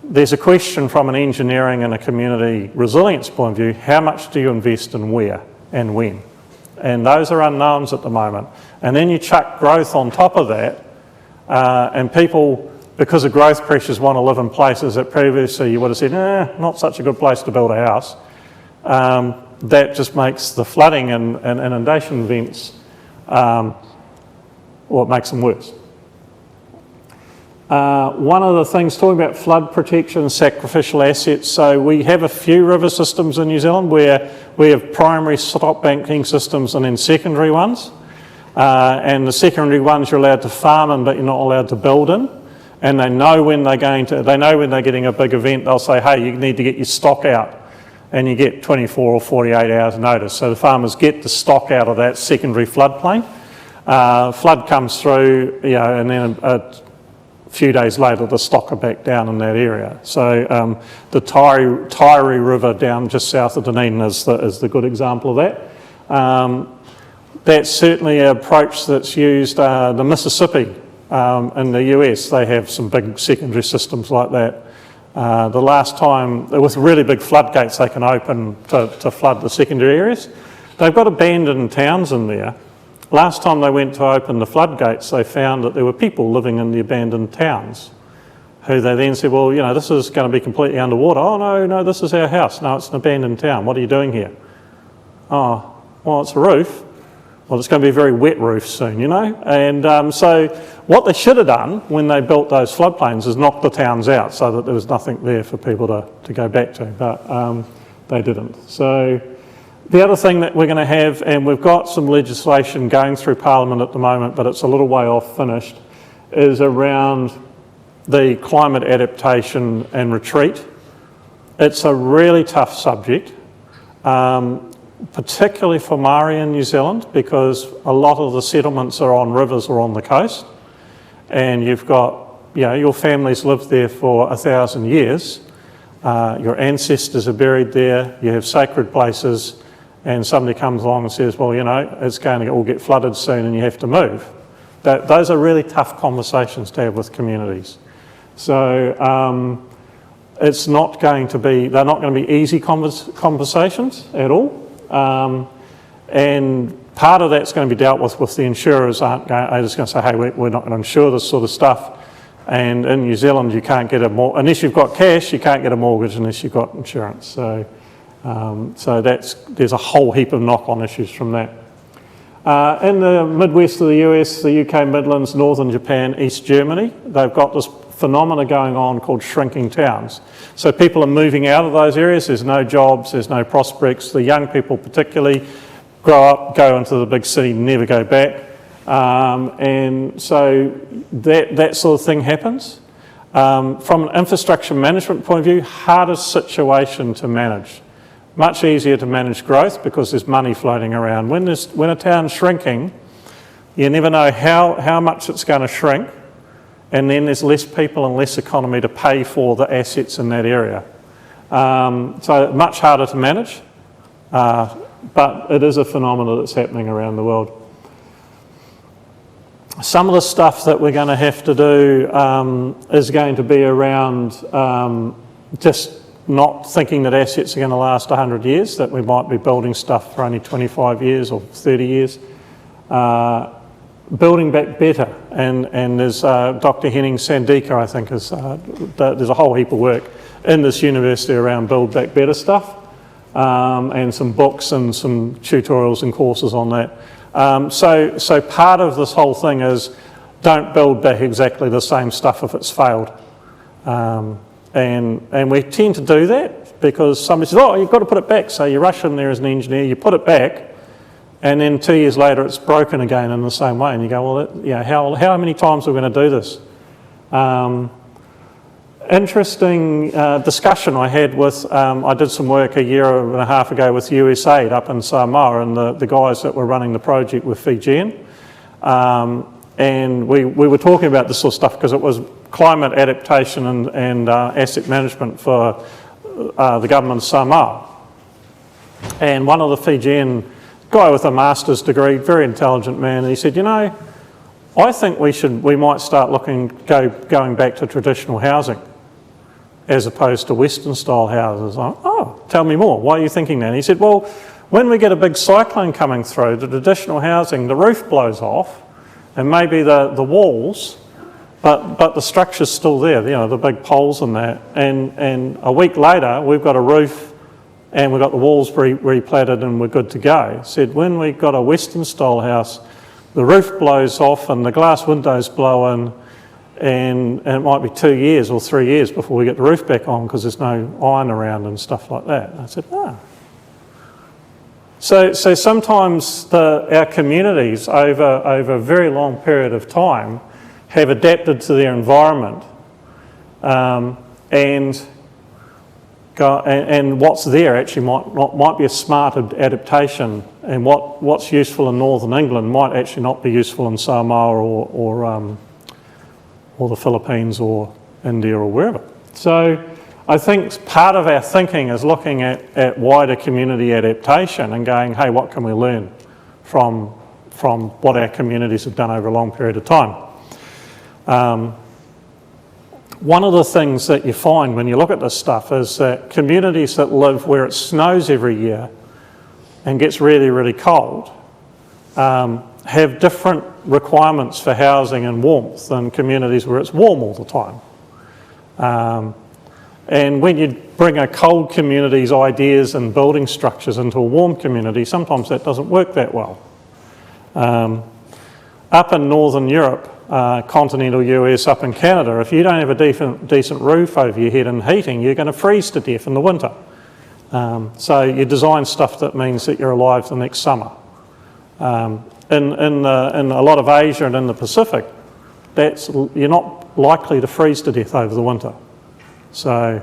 S1: there's a question from an engineering and a community resilience point of view, how much do you invest in where and when? And those are unknowns at the moment. And then you chuck growth on top of that, and people, because of growth pressures, want to live in places that previously you would have said, not such a good place to build a house. That just makes the flooding and inundation events, it makes them worse. One of the things, talking about flood protection, sacrificial assets, so we have a few river systems in New Zealand where we have primary stop banking systems and then secondary ones. And the secondary ones you're allowed to farm in, but you're not allowed to build in. And they know when they're getting a big event, they'll say, hey, you need to get your stock out. And you get 24 or 48 hours notice. So the farmers get the stock out of that secondary floodplain. Flood comes through, and then a few days later the stock are back down in that area. So the Tyree River down just south of Dunedin is the good example of that. That's certainly an approach that's used. The Mississippi in the US, they have some big secondary systems like that. The last time, with really big floodgates they can open to flood the secondary areas. They've got abandoned towns in there. Last time they went to open the floodgates, they found that there were people living in the abandoned towns who they then said, well, this is going to be completely underwater. Oh, no, this is our house. No, it's an abandoned town. What are you doing here? Oh, well, it's a roof. Well, it's going to be a very wet roof soon, And so what they should have done when they built those floodplains is knock the towns out so that there was nothing there for people to go back to, but they didn't. So the other thing that we're going to have, and we've got some legislation going through Parliament at the moment, but it's a little way off finished, is around the climate adaptation and retreat. It's a really tough subject. Particularly for Māori in New Zealand, because a lot of the settlements are on rivers or on the coast, and you've got, your family's lived there for 1,000 years, your ancestors are buried there, you have sacred places, and somebody comes along and says, well, it's going to all get flooded soon and you have to move. Those are really tough conversations to have with communities. So they're not going to be easy conversations at all. And part of that's going to be dealt with the insurers. Are just going to say, hey, we're not going to insure this sort of stuff. And in New Zealand, you can't get unless you've got cash, you can't get a mortgage unless you've got insurance. So, there's a whole heap of knock-on issues from that. In the Midwest of the US, the UK Midlands, Northern Japan, East Germany, they've got this phenomena going on called shrinking towns. So people are moving out of those areas, there's no jobs, there's no prospects. The young people particularly grow up, go into the big city, never go back. And so that sort of thing happens. From an infrastructure management point of view, hardest situation to manage. Much easier to manage growth because there's money floating around. When a town's shrinking, you never know how much it's going to shrink, and then there's less people and less economy to pay for the assets in that area. So much harder to manage. but it is a phenomenon that's happening around the world. Some of the stuff that we're going to have to do is going to be around just not thinking that assets are going to last 100 years, that we might be building stuff for only 25 years or 30 years. Building back better, and there's Dr. Henning Sandika, I think, there's a whole heap of work in this university around build back better stuff, and some books and some tutorials and courses on that. So part of this whole thing is don't build back exactly the same stuff if it's failed. And we tend to do that because somebody says, oh, you've got to put it back. So you rush in there as an engineer, you put it back, and then 2 years later it's broken again in the same way. And you go, well, how many times are we going to do this? Interesting discussion I had with, I did some work a year and a half ago with USAID up in Samoa, and the guys that were running the project were Fijian. And we were talking about this sort of stuff because it was climate adaptation and asset management for the government of Samoa. And one of the Fijian guy with a master's degree, very intelligent man, he said, you know, I think we might start going back to traditional housing as opposed to Western style houses. I'm, oh, tell me more, why are you thinking that? And he said, well, when we get a big cyclone coming through, the traditional housing, the roof blows off and maybe the walls, but the structure's still there, you know, the big poles and that. And a week later, we've got a roof and we've got the walls replatted and we're good to go. He said, when we've got a Western style house, the roof blows off and the glass windows blow in, and it might be 2 years or 3 years before we get the roof back on because there's no iron around and stuff like that. And I said, ah. So sometimes our communities over a very long period of time have adapted to their environment, and what's there actually might be a smart adaptation, and what's useful in northern England might actually not be useful in Samoa or the Philippines or India or wherever. So I think part of our thinking is looking at wider community adaptation and going, hey, what can we learn from what our communities have done over a long period of time? One of the things that you find when you look at this stuff is that communities that live where it snows every year and gets really, really cold have different requirements for housing and warmth than communities where it's warm all the time. And when you bring a cold community's ideas and building structures into a warm community, sometimes that doesn't work that well. Up in Northern Europe, continental US, up in Canada, if you don't have a decent roof over your head and heating, you're going to freeze to death in the winter. So you design stuff that means that you're alive the next summer. In a lot of Asia and in the Pacific, you're not likely to freeze to death over the winter. So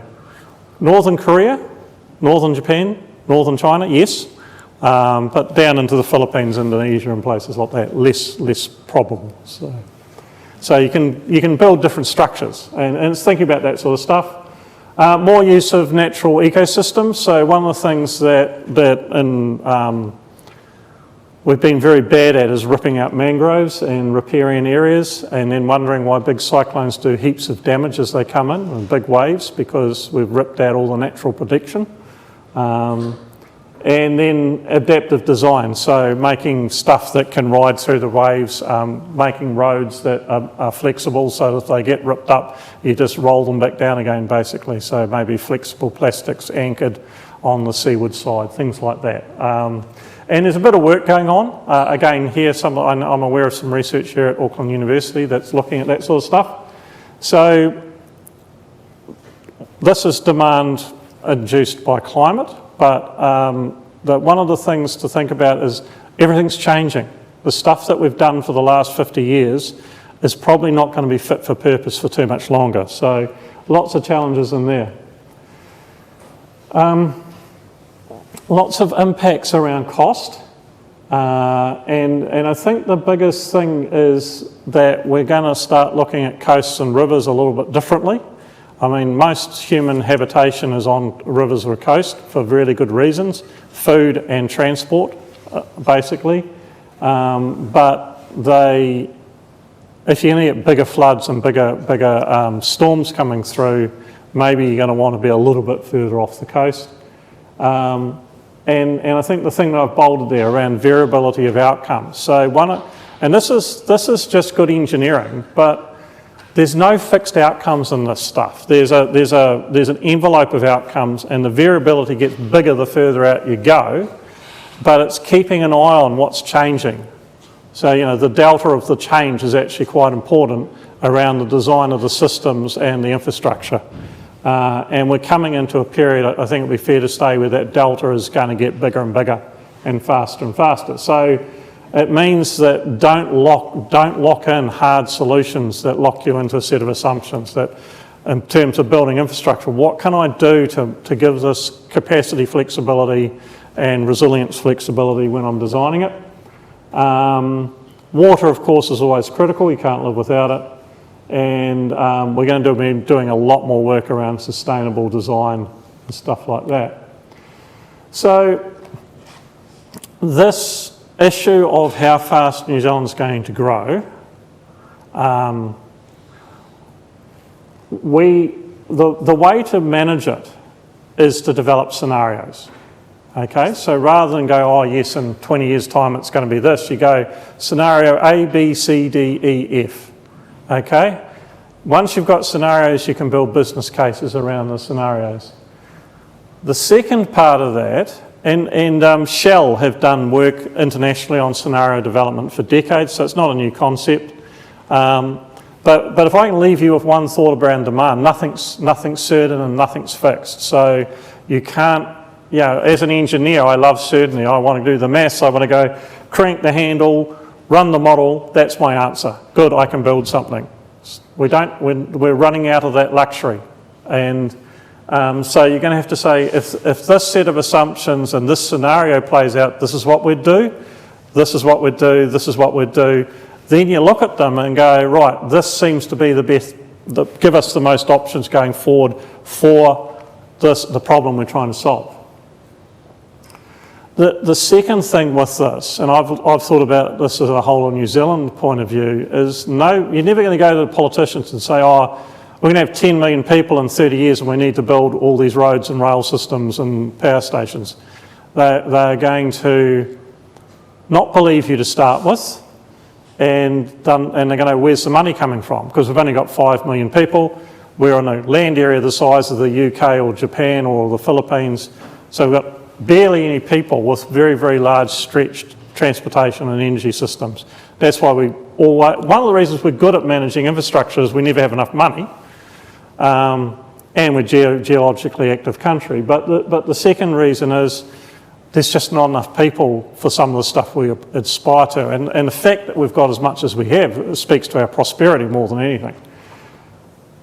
S1: Northern Korea, Northern Japan, Northern China, yes, but down into the Philippines, Indonesia and places like that, less probable. So you can build different structures, and it's thinking about that sort of stuff. More use of natural ecosystems. So one of the things that we've been very bad at is ripping out mangroves and riparian areas, and then wondering why big cyclones do heaps of damage as they come in, and big waves, because we've ripped out all the natural protection. And then adaptive design, so making stuff that can ride through the waves, making roads that are flexible so that if they get ripped up, you just roll them back down again, basically. So maybe flexible plastics anchored on the seaward side, things like that. And there's a bit of work going on. Again, here, I'm aware of some research here at Auckland University that's looking at that sort of stuff. So this is demand induced by climate, but one of the things to think about is everything's changing. The stuff that we've done for the last 50 years is probably not going to be fit for purpose for too much longer. So lots of challenges in there. Lots of impacts around cost, and I think the biggest thing is that we're going to start looking at coasts and rivers a little bit differently. I mean, most human habitation is on rivers or coast for really good reasons, food and transport, basically. But if you're going to get bigger floods and bigger storms coming through, maybe you're going to want to be a little bit further off the coast. And I think the thing that I've bolded there around variability of outcomes. So and this is just good engineering, but there's no fixed outcomes in this stuff. There's an envelope of outcomes, and the variability gets bigger the further out you go, but it's keeping an eye on what's changing. So, you know, the delta of the change is actually quite important around the design of the systems and the infrastructure. And we're coming into a period, I think it'd be fair to say, where that delta is going to get bigger and bigger and faster. So it means that don't lock in hard solutions that lock you into a set of assumptions. That in terms of building infrastructure, what can I do to give this capacity flexibility and resilience flexibility when I'm designing it? Water, of course, is always critical. You can't live without it. And we're going to be doing a lot more work around sustainable design and stuff like that. So this issue of how fast New Zealand's going to grow, the way to manage it is to develop scenarios. Okay, so rather than go, oh yes, in 20 years' time it's going to be this, you go scenario A, B, C, D, E, F. Okay, once you've got scenarios, you can build business cases around the scenarios. The second part of that, and Shell have done work internationally on scenario development for decades, so it's not a new concept. But if I can leave you with one thought around demand, nothing's certain and nothing's fixed. So you can't, you know, as an engineer, I love certainty. I want to do the maths. I want to go crank the handle, run the model. That's my answer. Good, I can build something. We're running out of that luxury. And so you're going to have to say, if this set of assumptions and this scenario plays out, this is what we'd do, this is what we'd do, this is what we'd do. Then you look at them and go, right, this seems to be the best, give us the most options going forward for the problem we're trying to solve. The second thing with this, and I've thought about this as a whole of New Zealand point of view, is no, you're never going to go to the politicians and say, oh, we're going to have 10 million people in 30 years and we need to build all these roads and rail systems and power stations. They're going to not believe you to start with, and they're going to know, where's the money coming from? Because we've only got 5 million people. We're on a land area the size of the UK or Japan or the Philippines. So we've got barely any people with very, very large stretched transportation and energy systems. That's why one of the reasons we're good at managing infrastructure is we never have enough money, and we're geologically active country. But the second reason is there's just not enough people for some of the stuff we aspire to. And the fact that we've got as much as we have speaks to our prosperity more than anything.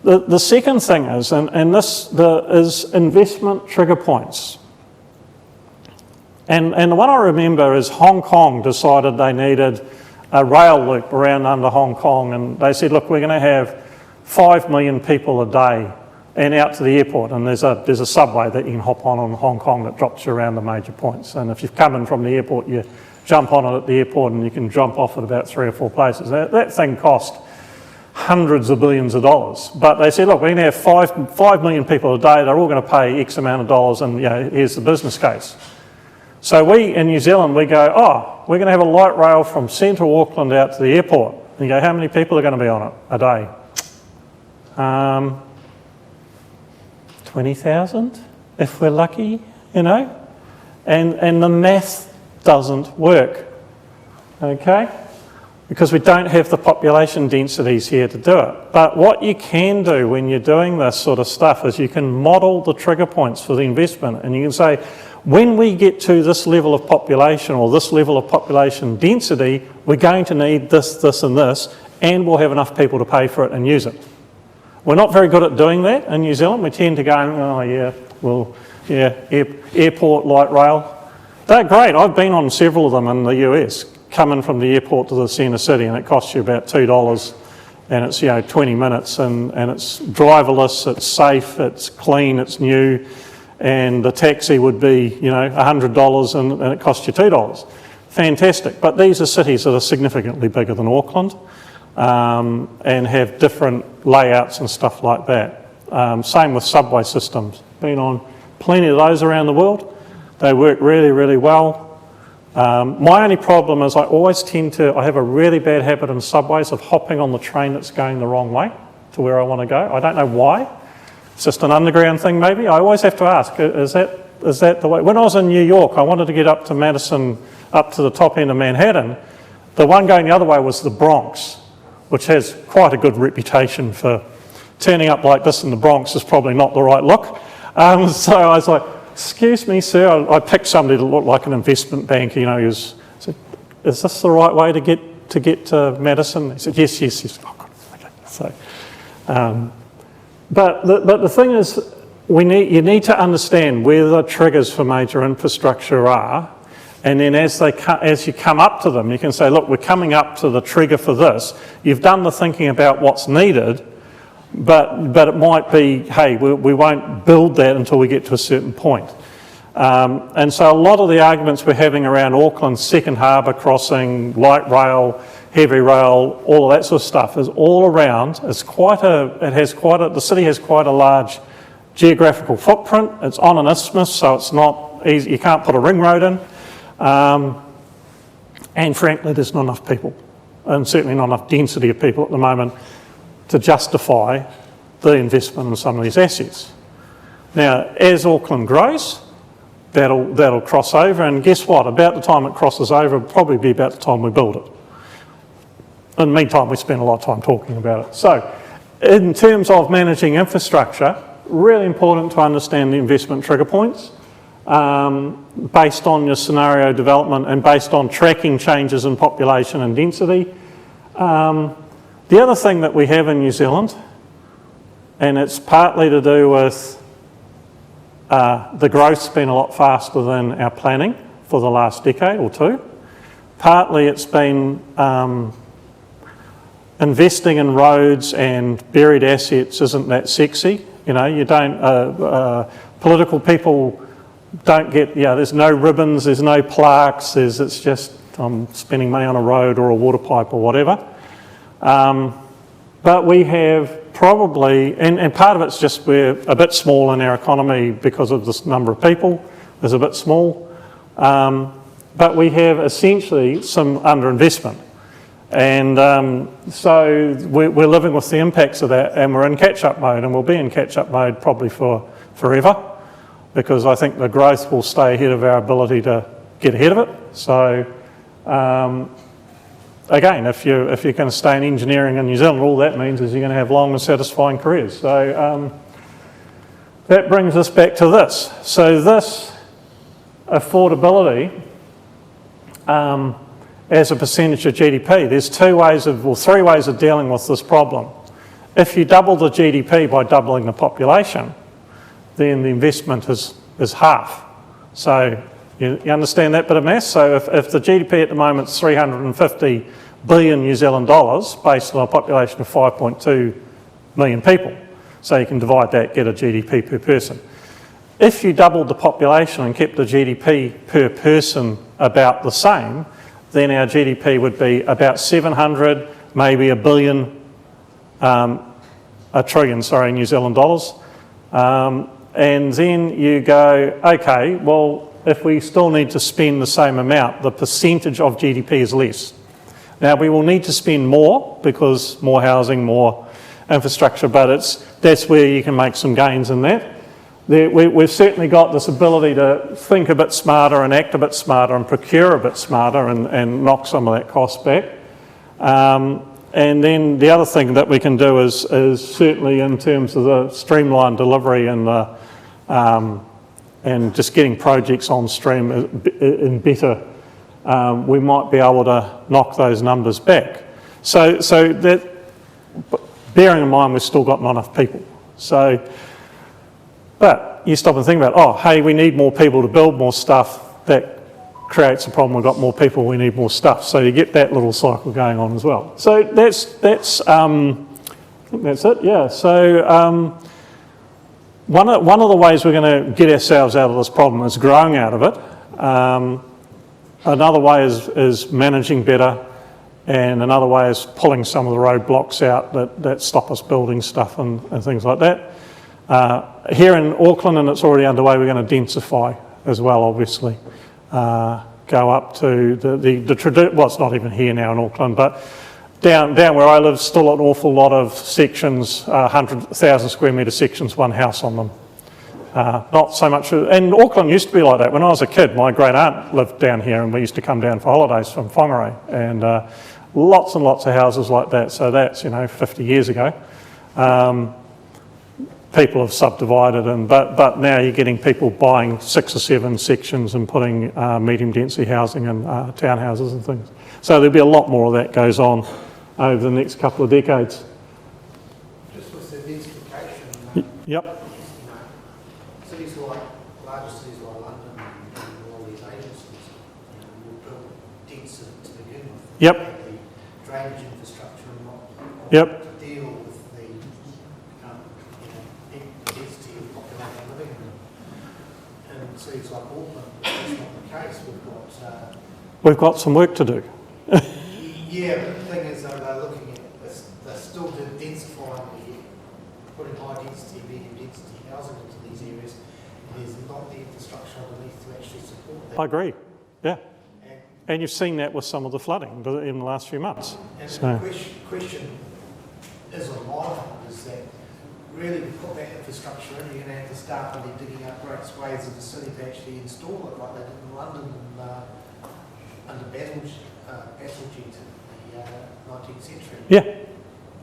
S1: The second thing is, and this is investment trigger points. And the one I remember is Hong Kong decided they needed a rail loop around under Hong Kong, and they said, look, we're going to have 5 million people a day and out to the airport, and there's a subway that you can hop on in Hong Kong that drops you around the major points. And if you've come in from the airport, you jump on it at the airport and you can jump off at about 3 or 4 places. That thing cost hundreds of billions of dollars. But they said, look, we're going to have 5 million people a day, they're all going to pay X amount of dollars, and here's the business case. So we, in New Zealand, we go, oh, we're going to have a light rail from central Auckland out to the airport. And you go, how many people are going to be on it a day? 20,000, if we're lucky, And the math doesn't work, okay? Because we don't have the population densities here to do it. But what you can do when you're doing this sort of stuff is you can model the trigger points for the investment, and you can say, when we get to this level of population or this level of population density, we're going to need this, this and this, and we'll have enough people to pay for it and use it. We're not very good at doing that in New Zealand. We tend to go, oh yeah, well, yeah, airport light rail. They're great. I've been on several of them in the US, coming from the airport to the centre city, and it costs you about $2 and it's 20 minutes, and it's driverless, it's safe, it's clean, it's new, and the taxi would be $100 and it costs you $2. Fantastic. But these are cities that are significantly bigger than Auckland and have different layouts and stuff like that. Same with subway systems. Been on plenty of those around the world. They work really, really well. My only problem is I have a really bad habit in subways of hopping on the train that's going the wrong way to where I want to go. I don't know why. It's just an underground thing maybe. I always have to ask, is that the way? When I was in New York, I wanted to get up to Madison, up to the top end of Manhattan. The one going the other way was the Bronx, which has quite a good reputation for turning up like this in the Bronx is probably not the right look. So I was like, excuse me, sir. I picked somebody that looked like an investment banker. He said, is this the right way to get to Madison? He said, yes. Oh, good. Okay. So, but the thing is, you need to understand where the triggers for major infrastructure are, and then as you come up to them, you can say, look, we're coming up to the trigger for this. You've done the thinking about what's needed, but it might be, hey, we won't build that until we get to a certain point. And so a lot of the arguments we're having around Auckland's second harbour crossing, light rail, heavy rail, all of that sort of stuff is all around. The city has quite a large geographical footprint. It's on an isthmus, so it's not easy. You can't put a ring road in. And frankly, there's not enough people, and certainly not enough density of people at the moment to justify the investment in some of these assets. Now, as Auckland grows, that'll cross over, and guess what? About the time it crosses over, it'll probably be about the time we build it. In the meantime, we spend a lot of time talking about it. So, in terms of managing infrastructure, really important to understand the investment trigger points based on your scenario development and based on tracking changes in population and density. The other thing that we have in New Zealand, and it's partly to do with the growth's been a lot faster than our planning for the last decade or two. Partly it's been investing in roads and buried assets isn't that sexy. You don't, political people don't get, there's no ribbons, there's no plaques, it's just I'm spending money on a road or a water pipe or whatever. But we have probably, and part of it's just we're a bit small in our economy because of this number of people, is a bit small. But we have essentially some underinvestment. And so we're living with the impacts of that, and we're in catch-up mode, and we'll be in catch-up mode probably for forever, because I think the growth will stay ahead of our ability to get ahead of it. So again, if you're going to stay in engineering in New Zealand, all that means is you're going to have long and satisfying careers. So that brings us back to this. So this affordability as a percentage of GDP, there's three ways of dealing with this problem. If you double the GDP by doubling the population, then the investment is half. So you understand that bit of maths? So if the GDP at the moment is 350 billion New Zealand dollars based on a population of 5.2 million people, so you can divide that, get a GDP per person. If you doubled the population and kept the GDP per person about the same, then our GDP would be about 700, maybe a trillion, New Zealand dollars. And then you go, okay, well, if we still need to spend the same amount, the percentage of GDP is less. Now, we will need to spend more because more housing, more infrastructure, but that's where you can make some gains in that. We've certainly got this ability to think a bit smarter and act a bit smarter and procure a bit smarter and knock some of that cost back. And then the other thing that we can do is certainly in terms of the streamlined delivery and just getting projects on stream in better, we might be able to knock those numbers back. So that, bearing in mind we've still got not enough people. But you stop and think about, hey, we need more people to build more stuff. That creates a problem. We've got more people, we need more stuff. So you get that little cycle going on as well. So that's I think that's it. Yeah. So one of the ways we're going to get ourselves out of this problem is growing out of it. Another way is managing better, and another way is pulling some of the roadblocks out that stop us building stuff and things like that. Here in Auckland, and it's already underway, we're going to densify as well, obviously. Go up to well, it's not even here now in Auckland, but down where I live, still an awful lot of sections, 100,000 square metre sections, one house on them. Not so much, and Auckland used to be like that. When I was a kid, my great aunt lived down here and we used to come down for holidays from Whangarei, and lots and lots of houses like that. So that's, 50 years ago. People have subdivided, but now you're getting people buying 6 or 7 sections and putting medium density housing and townhouses and things. So there'll be a lot more of that goes on over the next couple of decades.
S2: Just with the densification,
S1: Yep.
S2: cities like, larger cities like London and all these agencies will build denser to begin with.
S1: Yep.
S2: The drainage infrastructure and what
S1: Yep.
S2: to deal with the density of population living in cities like Auckland. That's not the case.
S1: We've got some work to do.
S2: Yeah, but the thing is, though, they're looking at, they're still densifying, putting high density, medium density housing into these areas. There's not the infrastructure underneath to actually support that.
S1: I agree, yeah. And you've seen that with some of the flooding in the last few months.
S2: And
S1: So.
S2: the question is on my mind is that really to put that infrastructure in, you're going to have to start really digging up great swathes of the city to actually install it like they did in London and under Battlejet in the 19th century.
S1: Yeah,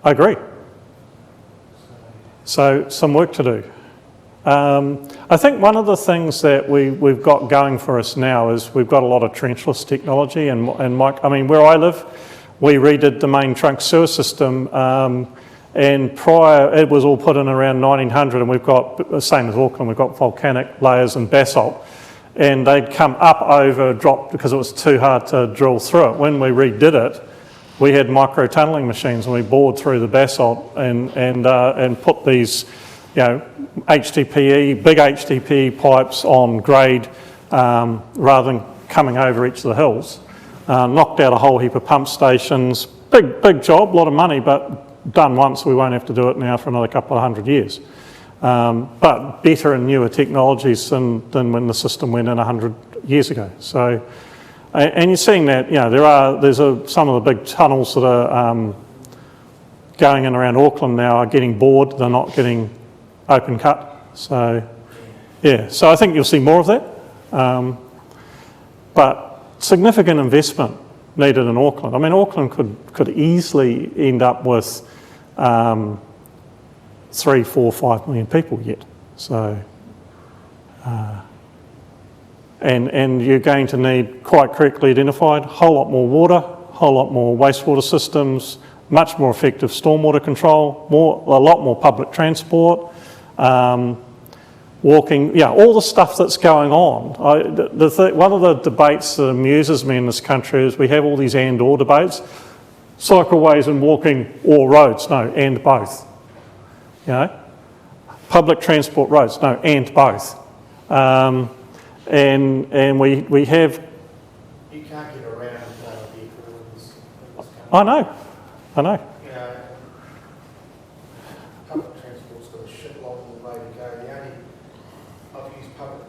S1: I agree. So some work to do. I think one of the things that we've got going for us now is we've got a lot of trenchless technology, and where I live, we redid the main trunk sewer system, and prior it was all put in around 1900, and we've got, the same as Auckland, we've got volcanic layers and basalt, and they'd come up over, dropped because it was too hard to drill through it. When we redid it, we had micro tunnelling machines, and we bored through the basalt and put these, HDPE, big HDPE pipes on grade rather than coming over each of the hills. Knocked out a whole heap of pump stations. Big job, a lot of money, but done once. We won't have to do it now for another couple of 100 years. But better and newer technologies than when the system went in 100 years ago. So, and you're seeing that, there's some of the big tunnels that are going in around Auckland now are getting bored. They're not getting open cut. So, yeah. So I think you'll see more of that. But significant investment needed in Auckland. I mean, Auckland could easily end up with 3, 4, 5 million people yet. So, and you're going to need, quite correctly identified, a whole lot more water, a whole lot more wastewater systems, much more effective stormwater control, a lot more public transport, walking, all the stuff that's going on. One of the debates that amuses me in this country is we have all these and/or debates, cycleways and walking or roads, no, and both. Public transport roads, no, and both. And we have...
S2: You can't get around vehicle in this country.
S1: I know.
S2: Public transport's got a shitload of the way to go. I've used public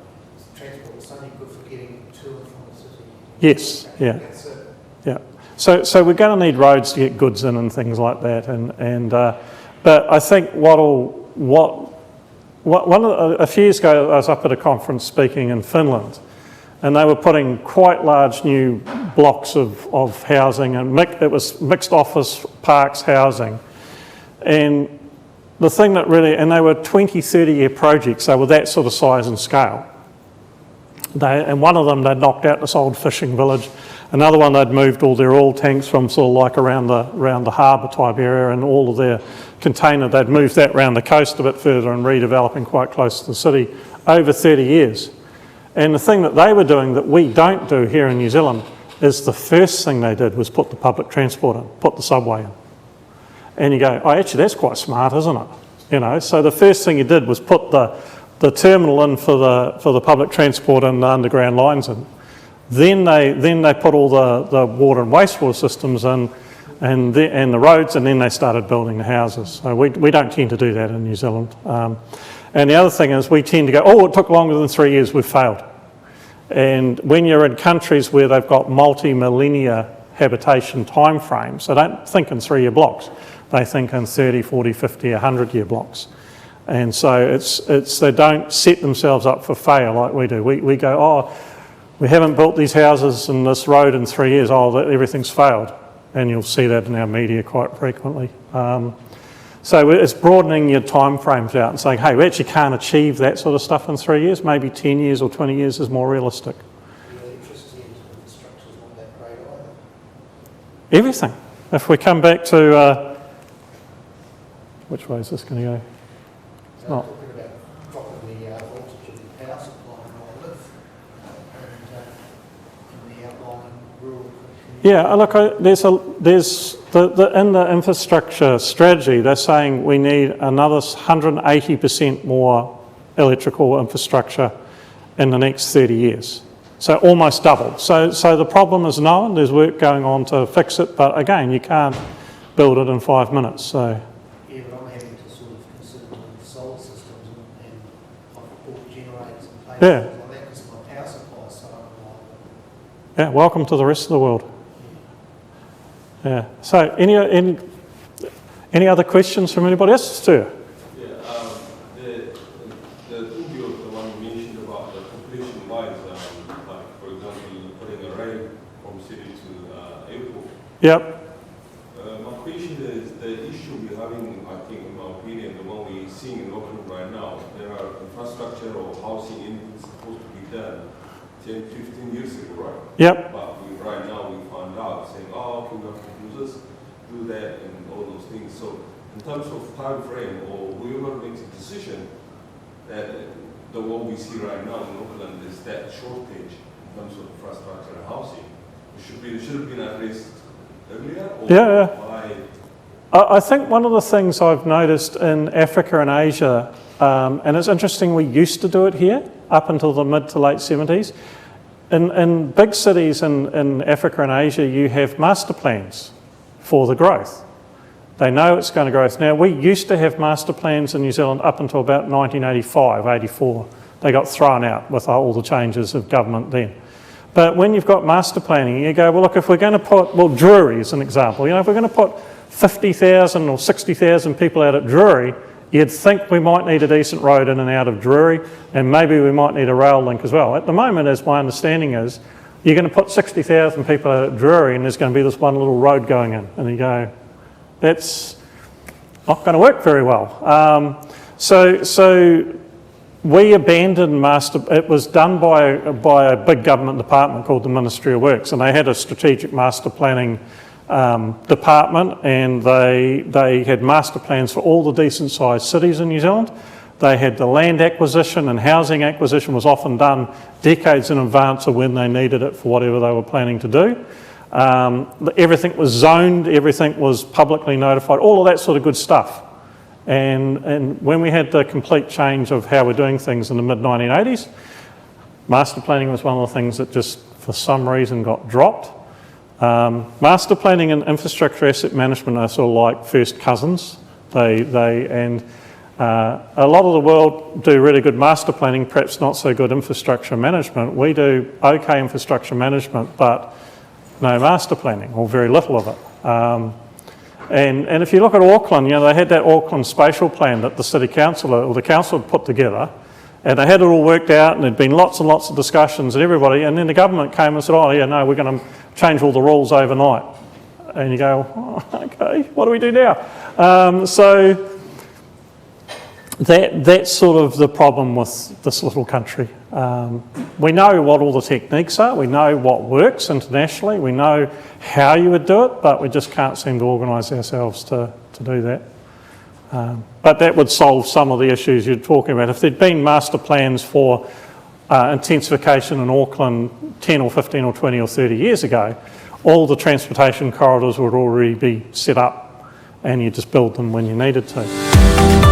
S2: transport, it's only good for getting to and from the city.
S1: Yes, yeah.
S2: That's it.
S1: Yeah. So we're going to need roads to get goods in and things like that. But I think a few years ago I was up at a conference speaking in Finland, and they were putting quite large new blocks of housing, and it was mixed office parks housing. And the thing that really, and they were 20, 30-year projects, they were that sort of size and scale. And one of them, they'd knocked out this old fishing village. Another one, they'd moved all their oil tanks from sort of like around the harbour type area, and all of their container, they'd moved that around the coast a bit further and redeveloping quite close to the city over 30 years. And the thing that they were doing that we don't do here in New Zealand is the first thing they did was put the public transport in, put the subway in. And you go, oh, actually, that's quite smart, isn't it? You know, so the first thing you did was put the terminal in for the public transport and the underground lines in. Then they put all the water and wastewater systems in and the roads, and then they started building the houses. So we don't tend to do that in New Zealand. And the other thing is we tend to go, oh, it took longer than 3 years, we've failed. And when you're in countries where they've got multi-millennia habitation timeframes, they don't think in 3-year blocks. They think in 30, 40, 50, 100-year blocks. And so they don't set themselves up for fail like we do. We go, oh, we haven't built these houses and this road in 3 years, oh, everything's failed. And you'll see that in our media quite frequently. So it's broadening your time frames out and saying, hey, we actually can't achieve that sort of stuff in 3 years. Maybe 10 years or 20 years is more realistic.
S2: The electricity infrastructure is not that great either.
S1: Everything. If we come back to, which way is this going to go? It's not.
S2: Talking about dropping the voltage of the power supply and all this, and in the outlying rural communities.
S1: Yeah, look, there's in the infrastructure strategy, they're saying we need another 180% more electrical infrastructure in the next 30 years. So almost double. So the problem is known, there's work going on to fix it, but again, you can't build it in 5 minutes. So.
S2: Yeah, but I'm having to sort of consider the solar systems and I've bought generators and places like that because my power supply is so unreliable.
S1: Yeah, welcome to the rest of the world. Yeah. So any other questions from anybody else? Sir?
S3: Yeah, the video, the one you mentioned about the population-wise, like for example, putting a rail from city to airport.
S1: Yep.
S3: My question is the issue we're having, I think, in my opinion, the one we're seeing in Auckland right now, there are infrastructure or housing anything supposed to be done 10, 15 years ago, right?
S1: Yep.
S3: But right now we found out saying, oh, okay, we have to do this, do that, and all those things. So in terms of time frame, or whoever makes a decision, that the one we see right now in Auckland is that shortage in terms of infrastructure and housing. It should have been addressed earlier, or why?
S1: I think one of the things I've noticed in Africa and Asia, and it's interesting, we used to do it here up until the mid to late 70s. In big cities in Africa and Asia, you have master plans for the growth. They know it's going to grow. Now, we used to have master plans in New Zealand up until about 1985, 84. They got thrown out with all the changes of government then. But when you've got master planning, you go, well, look, if we're going to put, well, Drury is an example. You know, if we're going to put 50,000 or 60,000 people out at Drury, you'd think we might need a decent road in and out of Drury, and maybe we might need a rail link as well. At the moment, as my understanding is, you're going to put 60,000 people out at Drury and there's going to be this one little road going in. And you go, that's not going to work very well. So we abandoned master, it was done by a big government department called the Ministry of Works, and they had a strategic master planning department, and they had master plans for all the decent sized cities in New Zealand. They had the land acquisition, and housing acquisition was often done decades in advance of when they needed it for whatever they were planning to do. Everything was zoned, everything was publicly notified, all of that sort of good stuff. And when we had the complete change of how we're doing things in the mid-1980s, master planning was one of the things that just for some reason got dropped. Master planning and infrastructure asset management are sort of like first cousins. A lot of the world do really good master planning, perhaps not so good infrastructure management. We do okay infrastructure management, but no master planning, or very little of it. And if you look at Auckland, you know, they had that Auckland spatial plan that the city council or the council had put together, and they had it all worked out, and there'd been lots and lots of discussions and everybody, and then the government came and said, oh yeah, no, we're going to change all the rules overnight. And you go, oh, okay, what do we do now? So that's sort of the problem with this little country. We know what all the techniques are, we know what works internationally, we know how you would do it, but we just can't seem to organise ourselves to do that. But that would solve some of the issues you're talking about. If there'd been master plans for intensification in Auckland 10 or 15 or 20 or 30 years ago, all the transportation corridors would already be set up and you just build them when you needed to.